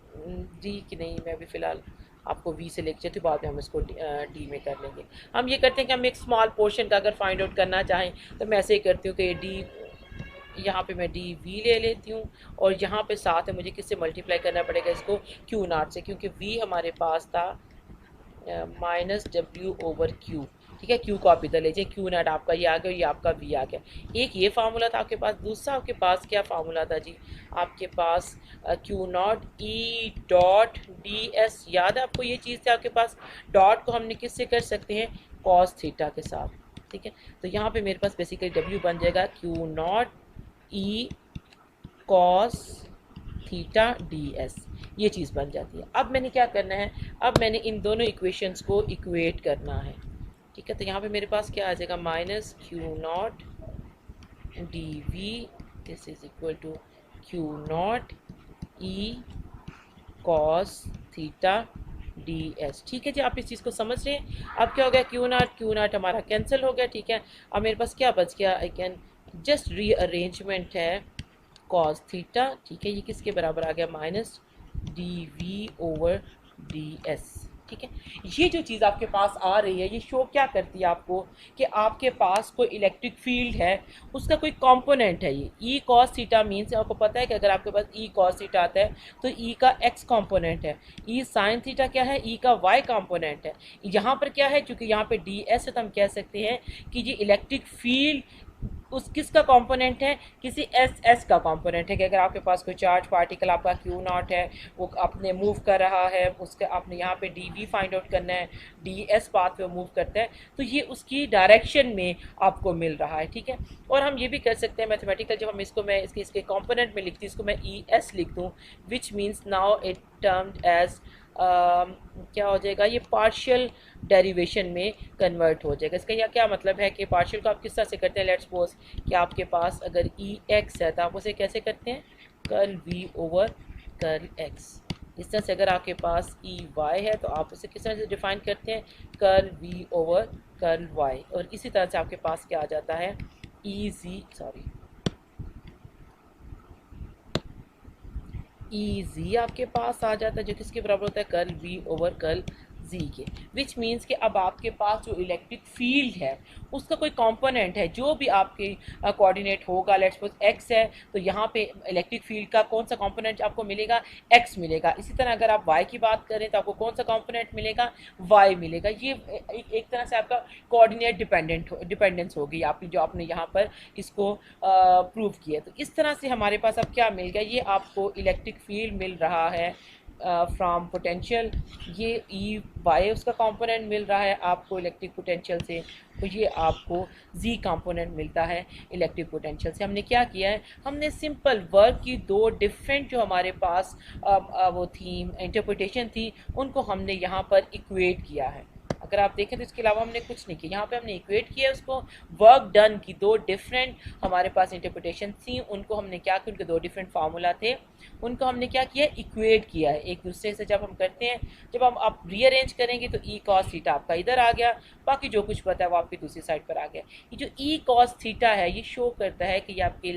की नहीं, मैं अभी फ़िलहाल आपको v से लेके चलती, बाद में हम इसको d में कर लेंगे। हम ये करते हैं कि हम एक स्मॉल पोर्शन का अगर फाइंड आउट करना चाहें तो मैं ऐसे ही करती हूँ कि d, यहाँ पे मैं dv ले लेती हूँ और यहाँ पे साथ में मुझे किससे मल्टीप्लाई करना पड़ेगा, इसको q0 से, क्योंकि v हमारे पास था माइनस w ओवर q। ठीक है, क्यू को आप इधर लीजिए, क्यू नॉट आपका ये आ गया, ये आपका वी आ गया। एक ये फार्मूला था आपके पास, दूसरा आपके पास क्या फार्मूला था जी, आपके पास Q naught E dot D S, याद है आपको ये चीज़ थी आपके पास। डॉट को हमने किससे कर सकते हैं, कॉस थीटा के साथ, ठीक है। तो यहाँ पे मेरे पास बेसिकली डब्ल्यू बन जाएगा Q naught E cos theta D S, ये चीज़ बन जाती है। अब मैंने क्या करना है, अब मैंने इन दोनों इक्वेशंस को इक्वेट करना है, ठीक है। तो यहाँ पे मेरे पास क्या आ जाएगा, minus Q naught D V this is equal to Q naught E cos theta D S, ठीक है जी। आप इस चीज़ को समझ रहे हैं। अब क्या हो गया, क्यू नाट हमारा कैंसिल हो गया, ठीक है। अब मेरे पास क्या बच गया, आई कैन जस्ट रीअरेंजमेंट है कॉस थीटा, ठीक है। ये किसके बराबर आ गया, minus D V over D S, ठीक है। ये जो चीज़ आपके पास आ रही है, ये शो क्या करती है आपको, कि आपके पास कोई इलेक्ट्रिक फील्ड है, उसका कोई कंपोनेंट है। ये ई कॉस थीटा मीन्स आपको पता है कि अगर आपके पास ई कॉस थीटा आता है तो ई का एक्स कंपोनेंट है, ई साइन थीटा क्या है, ई का वाई कंपोनेंट है। यहाँ पर क्या है, चूंकि यहाँ पे डी एस है तो हम कह सकते हैं कि ये इलेक्ट्रिक फील्ड उस किसका कंपोनेंट है, किसी एस एस का कंपोनेंट है। कि अगर आपके पास कोई चार्ज पार्टिकल आपका क्यू नॉट है, वो अपने मूव कर रहा है, उसके आपने यहाँ पे डी वी फाइंड आउट करना है, डी एस पाथ पे मूव करता है, तो ये उसकी डायरेक्शन में आपको मिल रहा है, ठीक है। और हम ये भी कर सकते हैं मैथमेटिकल, जब हम इसको मैं इसके कंपोनेंट में लिखती हूँ, इसको मैं ई एस लिख दूँ, which means now it termed as क्या हो जाएगा, ये पार्शियल डेरिवेशन में कन्वर्ट हो जाएगा। इसका यह क्या मतलब है कि पार्शियल को आप किस तरह से करते हैं, लेट्स सपोज कि आपके पास अगर ई एक्स है तो आप उसे कैसे करते हैं, curl V over curl X. इस तरह से अगर आपके पास ई वाई है तो आप उसे किस तरह से डिफाइन करते हैं, curl V over curl Y. और इसी तरह से आपके पास क्या आ जाता है, ई जी सॉरी ई जी आपके पास आ जाता है, जो किसके बराबर होता है, कर्ल वी ओवर कर्ल जी के। विच मीन्स कि अब आपके पास जो इलेक्ट्रिक फील्ड है उसका कोई कंपोनेंट है, जो भी आपके कोऑर्डिनेट होगा, लेट्स सपोज एक्स है, तो यहाँ पे इलेक्ट्रिक फील्ड का कौन सा कंपोनेंट आपको मिलेगा, एक्स मिलेगा। इसी तरह अगर आप वाई की बात करें तो आपको कौन सा कंपोनेंट मिलेगा, वाई मिलेगा। ये एक तरह से आपका कोऑर्डिनेट डिपेंडेंस होगी आपकी, जो आपने यहाँ पर इसको प्रूव किया। तो इस तरह से हमारे पास अब क्या मिल गया, ये आपको इलेक्ट्रिक फील्ड मिल रहा है फ्रॉम पोटेंशियल, ये ई वाई उसका कंपोनेंट मिल रहा है आपको इलेक्ट्रिक पोटेंशियल से, तो ये आपको जी कंपोनेंट मिलता है इलेक्ट्रिक पोटेंशियल से। हमने क्या किया है, हमने सिंपल वर्क की दो डिफरेंट जो हमारे पास वो थी इंटरप्रिटेशन थी, उनको हमने यहाँ पर इक्वेट किया है। अगर आप देखें तो इसके अलावा हमने कुछ नहीं किया, यहाँ पे हमने इक्वेट किया उसको, वर्क डन की दो डिफरेंट हमारे पास इंटरप्रिटेशन थी, उनको हमने क्या किया, उनके दो डिफरेंट फार्मूला थे, उनको हमने क्या किया, इक्वेट किया है एक दूसरे से। जब हम करते हैं, जब हम आप रीअरेंज करेंगे तो ई कॉस थीटा आपका इधर आ गया, बाकी जो कुछ पता है वो आपकी दूसरी साइड पर आ गया। ये जो ई कॉस थीटा है ये शो करता है कि ये आपके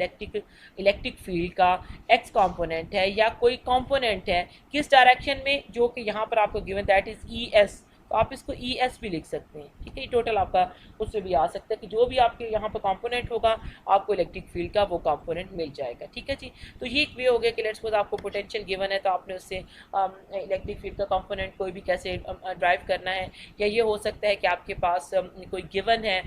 इलेक्ट्रिक फील्ड का एक्स कॉम्पोनेंट है या कोई कॉम्पोनेंट है किस डायरेक्शन में, जो कि यहाँ पर आपको given that is E S, तो आप इसको ई एस भी लिख सकते हैं, ठीक है। ये टोटल आपका उससे भी आ सकता है कि जो भी आपके यहाँ पर कंपोनेंट होगा आपको इलेक्ट्रिक फील्ड का वो कंपोनेंट मिल जाएगा, ठीक है जी। तो ये एक वे हो गया कि लेट्स सपोज आपको पोटेंशियल गिवन है तो आपने उससे इलेक्ट्रिक फील्ड का कंपोनेंट कोई भी कैसे ड्राइव करना है। या ये हो सकता है कि आपके पास कोई गिवन है,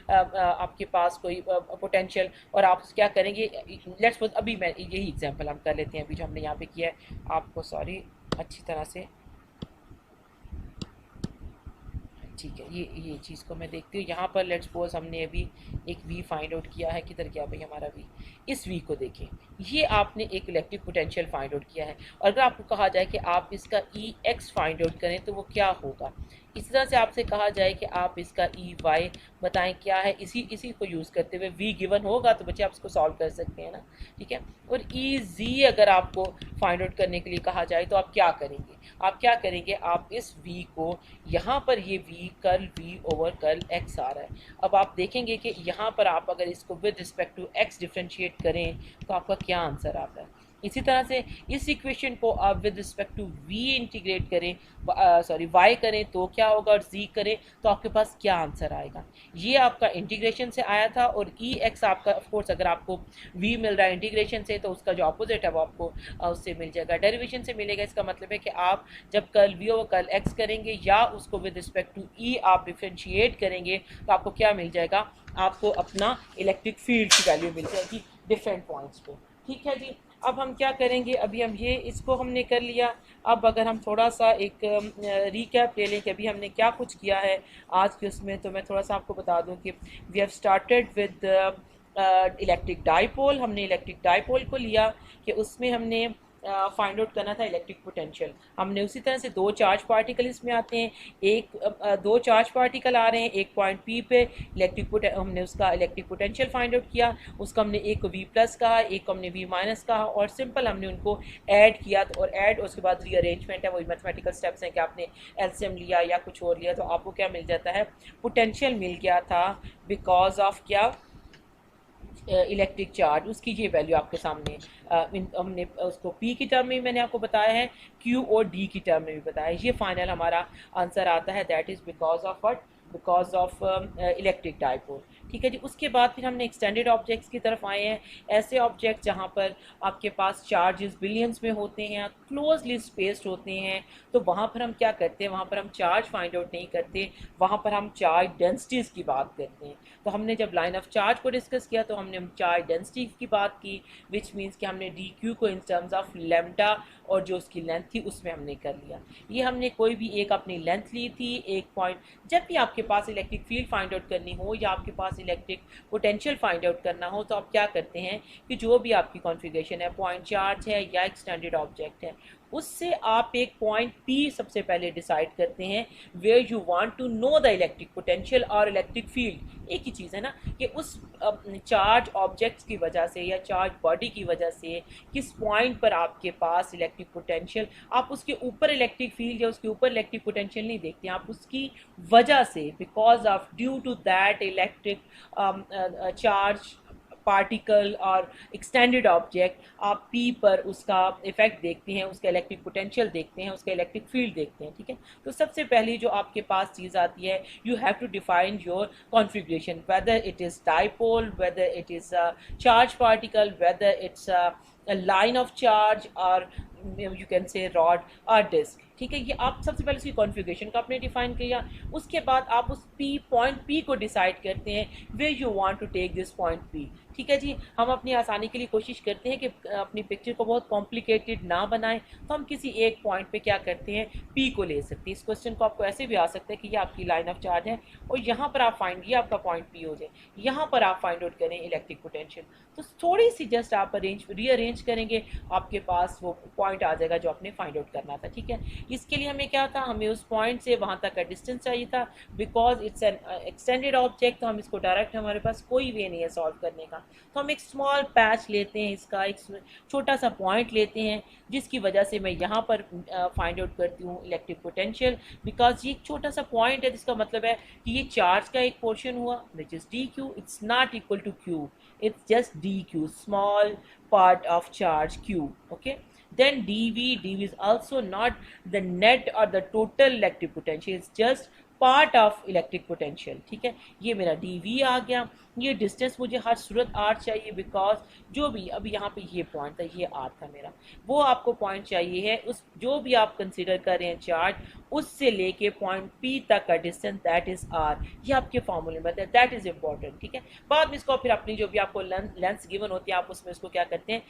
आपके पास कोई पोटेंशियल, और आप क्या करेंगे, लेट्स सपोज अभी मैं यही एग्जांपल हम कर लेते हैं अभी जो हमने यहाँ पे किया है, आपको सॉरी अच्छी तरह से, ठीक है, ये चीज़ को मैं देखती हूँ यहाँ पर। लेट्स सपोज हमने अभी एक वी फाइंड आउट किया है, किधर गया भाई हमारा वी, इस वी को देखें, ये आपने एक इलेक्ट्रिक पोटेंशियल फाइंड आउट किया है, और अगर आपको कहा जाए कि आप इसका ई एक्स फाइंड आउट करें तो वो क्या होगा। इसी तरह से आपसे कहा जाए कि आप इसका ई वाई बताएं क्या है, इसी इसी को यूज़ करते हुए वी गिवन होगा तो बच्चे आप इसको सॉल्व कर सकते हैं ना, ठीक है। और ई जी अगर आपको फाइंड आउट करने के लिए कहा जाए तो आप क्या करेंगे, आप इस v को, यहाँ पर ये v curl v over curl x आ रहा है। अब आप देखेंगे कि यहाँ पर आप अगर इसको with respect to x differentiate करें तो आपका क्या आंसर आता है। इसी तरह से इस इक्वेशन को आप with respect to v integrate करें, सॉरी y करें तो क्या होगा, और z करें तो आपके पास क्या आंसर आएगा। ये आपका इंटीग्रेशन से आया था, और ई एक्स आपका ऑफ कोर्स अगर आपको v मिल रहा है इंटीग्रेशन से तो उसका जो अपोजिट है वो आपको उससे मिल जाएगा, डेरिवेशन से मिलेगा। इसका मतलब है कि आप जब curl v over curl x करेंगे या उसको विद रिस्पेक्ट टू e आप डिफ्रेंशिएट करेंगे तो आपको क्या मिल जाएगा, आपको अपना इलेक्ट्रिक फील्ड की वैल्यू मिल जाएगी डिफरेंट पॉइंट्स पे, ठीक है जी। अब हम क्या करेंगे, अभी हम ये इसको हमने कर लिया। अब अगर हम थोड़ा सा एक रिकैप ले लें कि अभी हमने क्या कुछ किया है आज के उसमें, तो मैं थोड़ा सा आपको बता दूं कि we have started with electric dipole. हमने इलेक्ट्रिक डाइपोल को लिया कि उसमें हमने फाइंड आउट करना था इलेक्ट्रिक पोटेंशियल। हमने उसी तरह से दो चार्ज पार्टिकल इसमें आते हैं, दो चार्ज पार्टिकल आ रहे हैं एक पॉइंट पी पे, हमने उसका इलेक्ट्रिक पोटेंशियल फाइंड आउट किया, उसका हमने एक को वी प्लस कहा, एक को हमने वी माइनस कहा, और सिंपल हमने उनको ऐड किया। तो और ऐड उसके बाद रीअरेंजमेंट है, वही मैथमेटिकल स्टेप्स हैं कि आपने एलसीएम लिया या कुछ और लिया तो आपको क्या मिल जाता है, पोटेंशियल मिल गया था बिकॉज ऑफ क्या, इलेक्ट्रिक चार्ज। उसकी ये वैल्यू आपके सामने हमने उसको P की टर्म में मैंने आपको बताया है, Q और D की टर्म में भी बताया है। ये फाइनल हमारा आंसर आता है, that is because of what, because of electric dipole, ठीक है जी। उसके बाद फिर हमने एक्सटेंडेड ऑब्जेक्ट्स की तरफ आए हैं, ऐसे ऑब्जेक्ट जहाँ पर आपके पास चार्जेस बिलियंस में होते हैं, क्लोजली स्पेस्ड होते हैं, तो वहाँ पर हम क्या करते हैं, वहाँ पर हम चार्ज फाइंड आउट नहीं करते, वहाँ पर हम चार्ज डेंसिटीज़ की बात करते हैं। तो हमने जब लाइन ऑफ चार्ज को डिस्कस किया तो हमने चार्ज डेंसिटी की बात की, विच मीन्स कि हमने डी क्यू को इन टर्म्स ऑफ लेमडा और जो उसकी लेंथ थी उसमें हमने कर लिया। ये हमने कोई भी एक अपनी लेंथ ली थी, एक पॉइंट, जब भी आपके पास इलेक्ट्रिक फील्ड फाइंड आउट करनी हो या आपके पास इलेक्ट्रिक पोटेंशियल फाइंड आउट करना हो तो आप क्या करते हैं कि जो भी आपकी कॉन्फ़िगरेशन है, पॉइंट चार्ज है या एक्सटेंडेड ऑब्जेक्ट है, उससे आप एक पॉइंट P सबसे पहले डिसाइड करते हैं where you want to know the electric potential और इलेक्ट्रिक फील्ड। एक ही चीज़ है ना कि उस चार्ज ऑब्जेक्ट्स की वजह से या चार्ज बॉडी की वजह से किस पॉइंट पर आपके पास इलेक्ट्रिक पोटेंशियल, आप उसके ऊपर इलेक्ट्रिक फील्ड या उसके ऊपर इलेक्ट्रिक पोटेंशियल नहीं देखते हैं, आप उसकी वजह से, because of due to that electric charge particle और एक्सटेंडेड ऑब्जेक्ट, आप P पर उसका इफेक्ट देखते हैं, उसका इलेक्ट्रिक पोटेंशियल देखते हैं, उसका इलेक्ट्रिक फील्ड देखते हैं, ठीक है। तो सबसे पहली जो आपके पास चीज़ आती है, you have to define your configuration, whether it is dipole, whether it is charge particle, whether it's a line of charge or you can say rod or disk, ठीक है। ये आप सबसे पहले उसकी कॉन्फ़िगरेशन का आपने डिफाइन किया, उसके बाद आप उस पॉइंट P को डिसाइड करते हैं where you want to take this point P, ठीक है जी। हम अपनी आसानी के लिए कोशिश करते हैं कि अपनी पिक्चर को बहुत कॉम्प्लिकेटेड ना बनाएं, तो हम किसी एक पॉइंट पे क्या करते हैं, P को ले सकते हैं। इस क्वेश्चन को आपको ऐसे भी आ सकता है कि ये आपकी लाइन ऑफ चार्ज है और यहाँ पर आप फाइंड, ये आपका पॉइंट P हो जाए, यहाँ पर आप फाइंड आउट करें इलेक्ट्रिक पोटेंशियल, तो थोड़ी सी जस्ट आप रीअरेंज करेंगे, आपके पास वो पॉइंट आ जाएगा जो आपने फाइंड आउट करना था, ठीक है। इसके लिए हमें क्या था, हमें उस पॉइंट से वहाँ तक का डिस्टेंस चाहिए था, because it's an extended object, तो हम इसको डायरेक्ट, हमारे पास कोई वे नहीं है सॉल्व करने का, तो हम एक स्मॉल पैच लेते हैं, इसका एक छोटा सा पॉइंट लेते हैं, जिसकी वजह से मैं यहाँ पर फाइंड आउट करती हूँ इलेक्ट्रिक पोटेंशियल, बिकॉज ये एक छोटा सा पॉइंट है, जिसका मतलब है कि ये चार्ज का एक पोर्शन हुआ which is D Q, it's not equal to Q, it's just dq, small part of charge q, okay। Then dv is also not the net or the total electric potential, it's just part of electric potential, ठीक है। ये मेरा dv आ गया। ये distance मुझे हर सूरत are चाहिए, because जो भी अभी यहाँ पे ये पॉइंट था, ये आर था मेरा, वो आपको पॉइंट चाहिए है उस जो भी आप कंसीडर कर रहे हैं चार्ट, उससे लेके पॉइंट पी तक का डिस्टेंस, दैट इज आर। ये आपके फॉर्मूले में बताया, दैट इज इंपॉर्टेंट, ठीक है। बाद में इसको फिर अपनी जो भी आपको लेंथ गिवन होती है, आप उसमें इसको क्या करते हैं,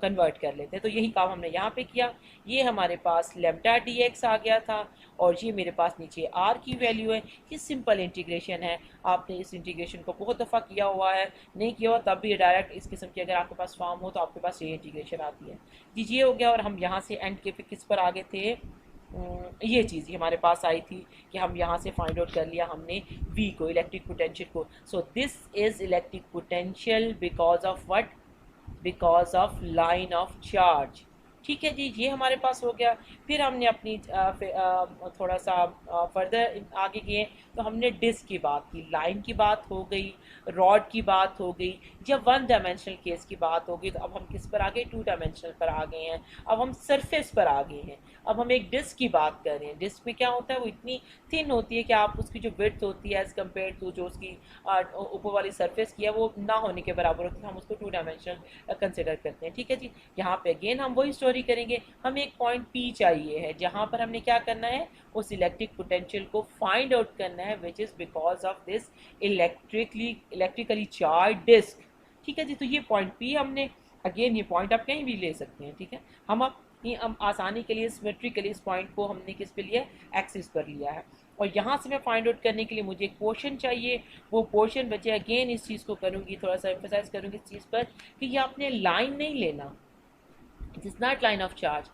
कन्वर्ट कर लेते हैं। तो यही काम हमने यहाँ पे किया। ये हमारे पास लेम्डा डी एक्स आ गया था, और ये मेरे पास नीचे आर की वैल्यू है। ये सिंपल इंटीग्रेशन है, आपने इस इंटीग्रेशन को बहुत दफ़ा किया हुआ है, नहीं किया हुआ तब भी डायरेक्ट इस किस्म की अगर आपके पास फॉर्म हो तो आपके पास ये इंटीग्रेशन आती है जी। ये हो गया, और हम यहाँ से एंड के पे किस पर आगे थे, ये चीज़ हमारे पास आई थी कि हम यहाँ से फाइंड आउट कर लिया हमने V को, इलेक्ट्रिक पोटेंशियल को। So this is electric potential because of what, because of line of charge. ठीक है जी, ये हमारे पास हो गया। फिर हमने अपनी थोड़ा सा फर्दर आगे गए तो हमने डिस्क की बात की, लाइन की बात हो गई, रॉड की बात हो गई। जब वन डायमेंशनल केस की बात हो गई तो अब हम किस पर आ गए, टू डायमेंशनल पर आ गए हैं। अब हम सरफेस पर आ गए हैं, अब हम एक डिस्क की बात कर रहे हैं। डिस्क में क्या होता है, वो इतनी थिन होती है कि आप उसकी जो विड्थ होती है एज़ कम्पेयर टू जो उसकी ऊपर वाली सरफेस की है वो ना होने के बराबर होती है, हम उसको टू डायमेंशनल कंसिडर करते हैं। ठीक है जी, यहाँ पे अगेन हम वही स्टोरी करेंगे। हमें एक पॉइंट P चाहिए है, जहाँ पर हमने क्या करना है, उस इलेक्ट्रिक पोटेंशियल को फाइंड आउट करना है, which is because of this electrically charge disc. ठीक है जी, तो ये पॉइंट P हमने, अगेन ये पॉइंट आप कहीं भी ले सकते हैं, ठीक है। हम आसानी के लिए सिमेट्रिकली इस पॉइंट को हमने किस पे लिया, एक्सिस पर लिया है। और यहाँ से मैं फाइंड आउट करने के लिए मुझे एक पोर्शन चाहिए, वो पोर्शन बचे। अगेन इस चीज़ को करूँगी, थोड़ा सा एम्फेसाइज करूँगी इस चीज़ पर कि ये आपने लाइन नहीं लेना, it is not line of charge.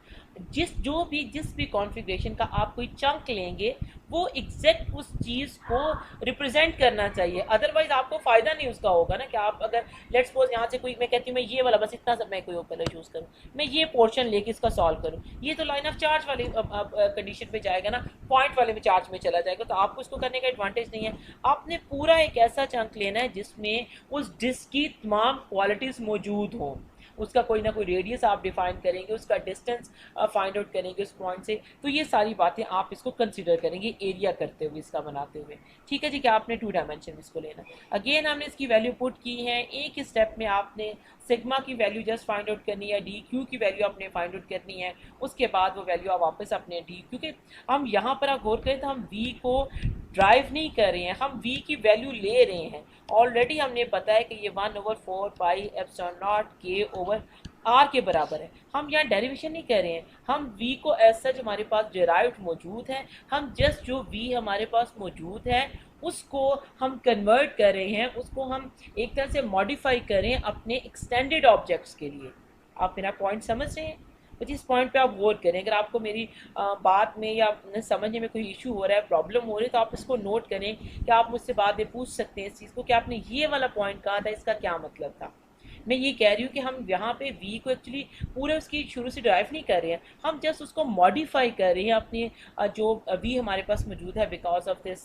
जिस भी कॉन्फ़िगरेशन का आप कोई चंक लेंगे वो एग्जैक्ट उस चीज़ को रिप्रेजेंट करना चाहिए, अदरवाइज आपको फ़ायदा नहीं उसका होगा ना। कि आप अगर लेट्स सपोज यहाँ से कोई, मैं कहती हूँ मैं ये वाला बस इतना सब मैं कोई कलर चूज़ करूँ, मैं ये पोर्शन लेके इसका सॉल्व करूँ, ये तो लाइन ऑफ चार्ज वाली कंडीशन पे जाएगा ना, पॉइंट वाले में चार्ज में चला जाएगा, तो आपको इसको करने का एडवांटेज नहीं है। आपने पूरा एक ऐसा चंक लेना है जिसमें उस डिस्क की तमाम क्वालिटीज़ मौजूद हों। उसका कोई ना कोई रेडियस आप डिफाइन करेंगे, उसका डिस्टेंस फाइंड आउट करेंगे उस पॉइंट से, तो ये सारी बातें आप इसको कंसिडर करेंगे एरिया करते हुए, इसका बनाते हुए। ठीक है जी, कि आपने टू डायमेंशन इसको लेना। अगेन हमने इसकी वैल्यू पुट की है, एक स्टेप में आपने सिग्मा की वैल्यू जस्ट फाइंड आउट करनी है, डी क्यू की वैल्यू आपने फाइंड आउट करनी है, उसके बाद वो वैल्यू आप वापस अपने डी, क्योंकि हम यहाँ पर आप गौर करें तो हम वी को ड्राइव नहीं कर रहे हैं, हम वी की वैल्यू ले रहे हैं। ऑलरेडी हमने पता है कि ये 1/4πε0 के ओवर आर के बराबर है। हम यहाँ डेरिवेशन नहीं कर रहे हैं, हम v को एज सच हमारे पास डिराइव्ड मौजूद है, हम जस्ट जो v हमारे पास मौजूद है उसको हम कन्वर्ट कर रहे हैं, उसको हम एक तरह से मॉडिफाई करें अपने एक्सटेंडेड ऑब्जेक्ट्स के लिए। आप मेरा पॉइंट समझ रहे हैं? तो इस पॉइंट पे आप गौर करें। अगर आपको मेरी बात में या समझने में कोई इशू हो रहा है, प्रॉब्लम हो रही है, तो आप इसको नोट करें कि आप मुझसे बाद में पूछ सकते हैं इस चीज़ को कि आपने ये वाला पॉइंट कहा था, इसका क्या मतलब था। मैं ये कह रही हूँ कि हम यहाँ पे v को एक्चुअली पूरे उसकी शुरू से ड्राइव नहीं कर रहे हैं, हम जस्ट उसको मॉडिफाई कर रहे हैं अपने जो v हमारे पास मौजूद है because of this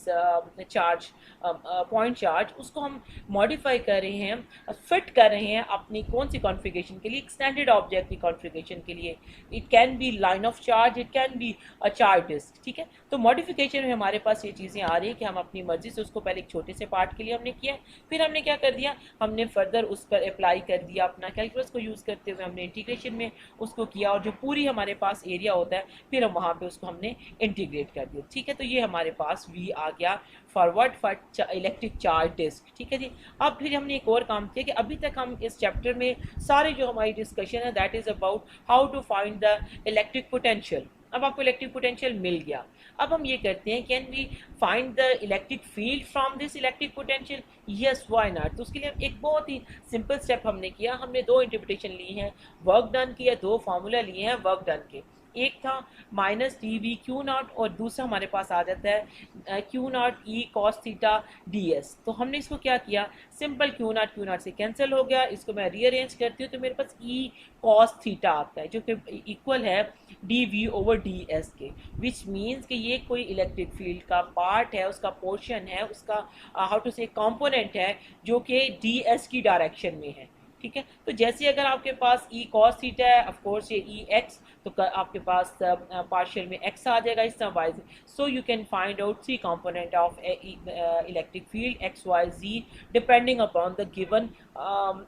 charge, point charge, उसको हम मॉडिफाई कर रहे हैं, फिट कर रहे हैं अपनी कौन सी कॉन्फ़िगरेशन के लिए, एक्सटेंडेड ऑब्जेक्ट की कॉन्फ़िगरेशन के लिए। It can be line of charge, it can be a charge disc. ठीक है, तो मॉडिफिकेशन में हमारे पास ये चीज़ें आ रही है कि हम अपनी मर्जी से उसको पहले एक छोटे से पार्ट के लिए हमने किया, फिर हमने क्या कर दिया, हमने फर्दर उस पर अप्लाई कर दिया अपना कैलकुलस को यूज़ करते हुए, हमने इंटीग्रेशन में उसको किया, और जो पूरी हमारे पास एरिया होता है फिर हम वहाँ पे उसको हमने इंटीग्रेट कर दिया। ठीक है, तो ये हमारे पास V आ गया forward for electric charge disc. ठीक है जी, अब फिर हमने एक और काम किया कि अभी तक हम इस चैप्टर में सारी जो हमारी डिस्कशन है that is about how to find the electric potential. अब आपको इलेक्ट्रिक पोटेंशियल मिल गया, अब हम ये करते हैं, can we find the electric field from this electric potential, yes why not. तो उसके लिए एक बहुत ही सिंपल स्टेप हमने किया, हमने दो इंटरप्रिटेशन ली हैं वर्क डन की, या दो फार्मूला लिए हैं वर्क डन के। एक था -dv/q0 और दूसरा हमारे पास आ जाता है q0 e cos theta ds। तो हमने इसको क्या किया, सिंपल q0 से कैंसिल हो गया, इसको मैं रीअरेंज करती हूँ तो मेरे पास e cos थीटा आता है जो कि इक्वल है dv/ds के, विच मीन्स कि ये कोई इलेक्ट्रिक फील्ड का पार्ट है, उसका पोर्शन है, उसका हाउ टू से कंपोनेंट है जो कि ds की डायरेक्शन में है। ठीक है। तो जैसे अगर आपके पास ई कॉस थीटा है, ऑफ कोर्स ये ई एक्स, तो आपके पास पार्शियल में एक्स आ जाएगा इस तरह Y. So you can find out three component of electric field X Y Z depending upon the given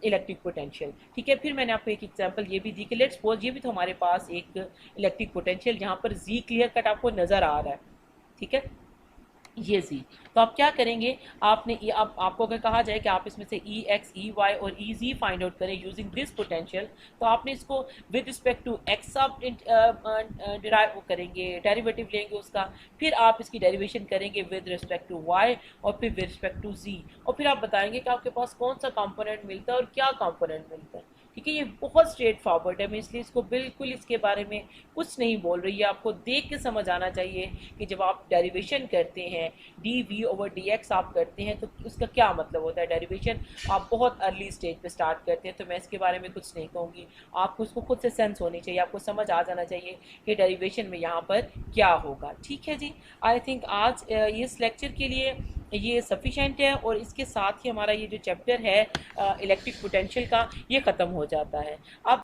electric potential. ठीक है, फिर मैंने आपको एक एग्जांपल ये भी दी कि लेट्स सपोज ये भी तो हमारे पास एक इलेक्ट्रिक पोटेंशियल जहाँ पर जी क्लियर कट आपको नज़र आ रहा है। ठीक है, ये जी। तो आप क्या करेंगे, आपने आपको अगर कहा जाए कि आप इसमें से ई एक्स ई वाई और ई जी फाइंड आउट करें यूजिंग दिस पोटेंशियल, तो आपने इसको विद रिस्पेक्ट टू एक्स आप डिराइव करेंगे, डेरिवेटिव लेंगे उसका, फिर आप इसकी डेरिवेशन करेंगे विद रिस्पेक्ट टू वाई और फिर विद रिस्पेक्ट टू जी, और फिर आप बताएंगे कि आपके पास कौन सा कंपोनेंट मिलता है और क्या कंपोनेंट मिलता है। ठीक है, ये बहुत स्ट्रेट फॉरवर्ड है, मैं इसलिए इसको बिल्कुल इसके बारे में कुछ नहीं बोल रही है। आपको देख के समझ आना चाहिए कि जब आप डेरिवेशन करते हैं D V over D X आप करते हैं तो उसका क्या मतलब होता है। डेरिवेशन आप बहुत अर्ली स्टेज पे स्टार्ट करते हैं, तो मैं इसके बारे में कुछ नहीं कहूँगी, आपको उसको खुद से सेंस होनी चाहिए, आपको समझ आ जाना चाहिए कि डेरिवेशन में यहाँ पर क्या होगा। ठीक है जी, आई थिंक आज इस लेक्चर के लिए ये सफिशेंट है, और इसके साथ ही हमारा ये जो चैप्टर है इलेक्ट्रिक पोटेंशियल का, ये ख़त्म हो जाता है। अब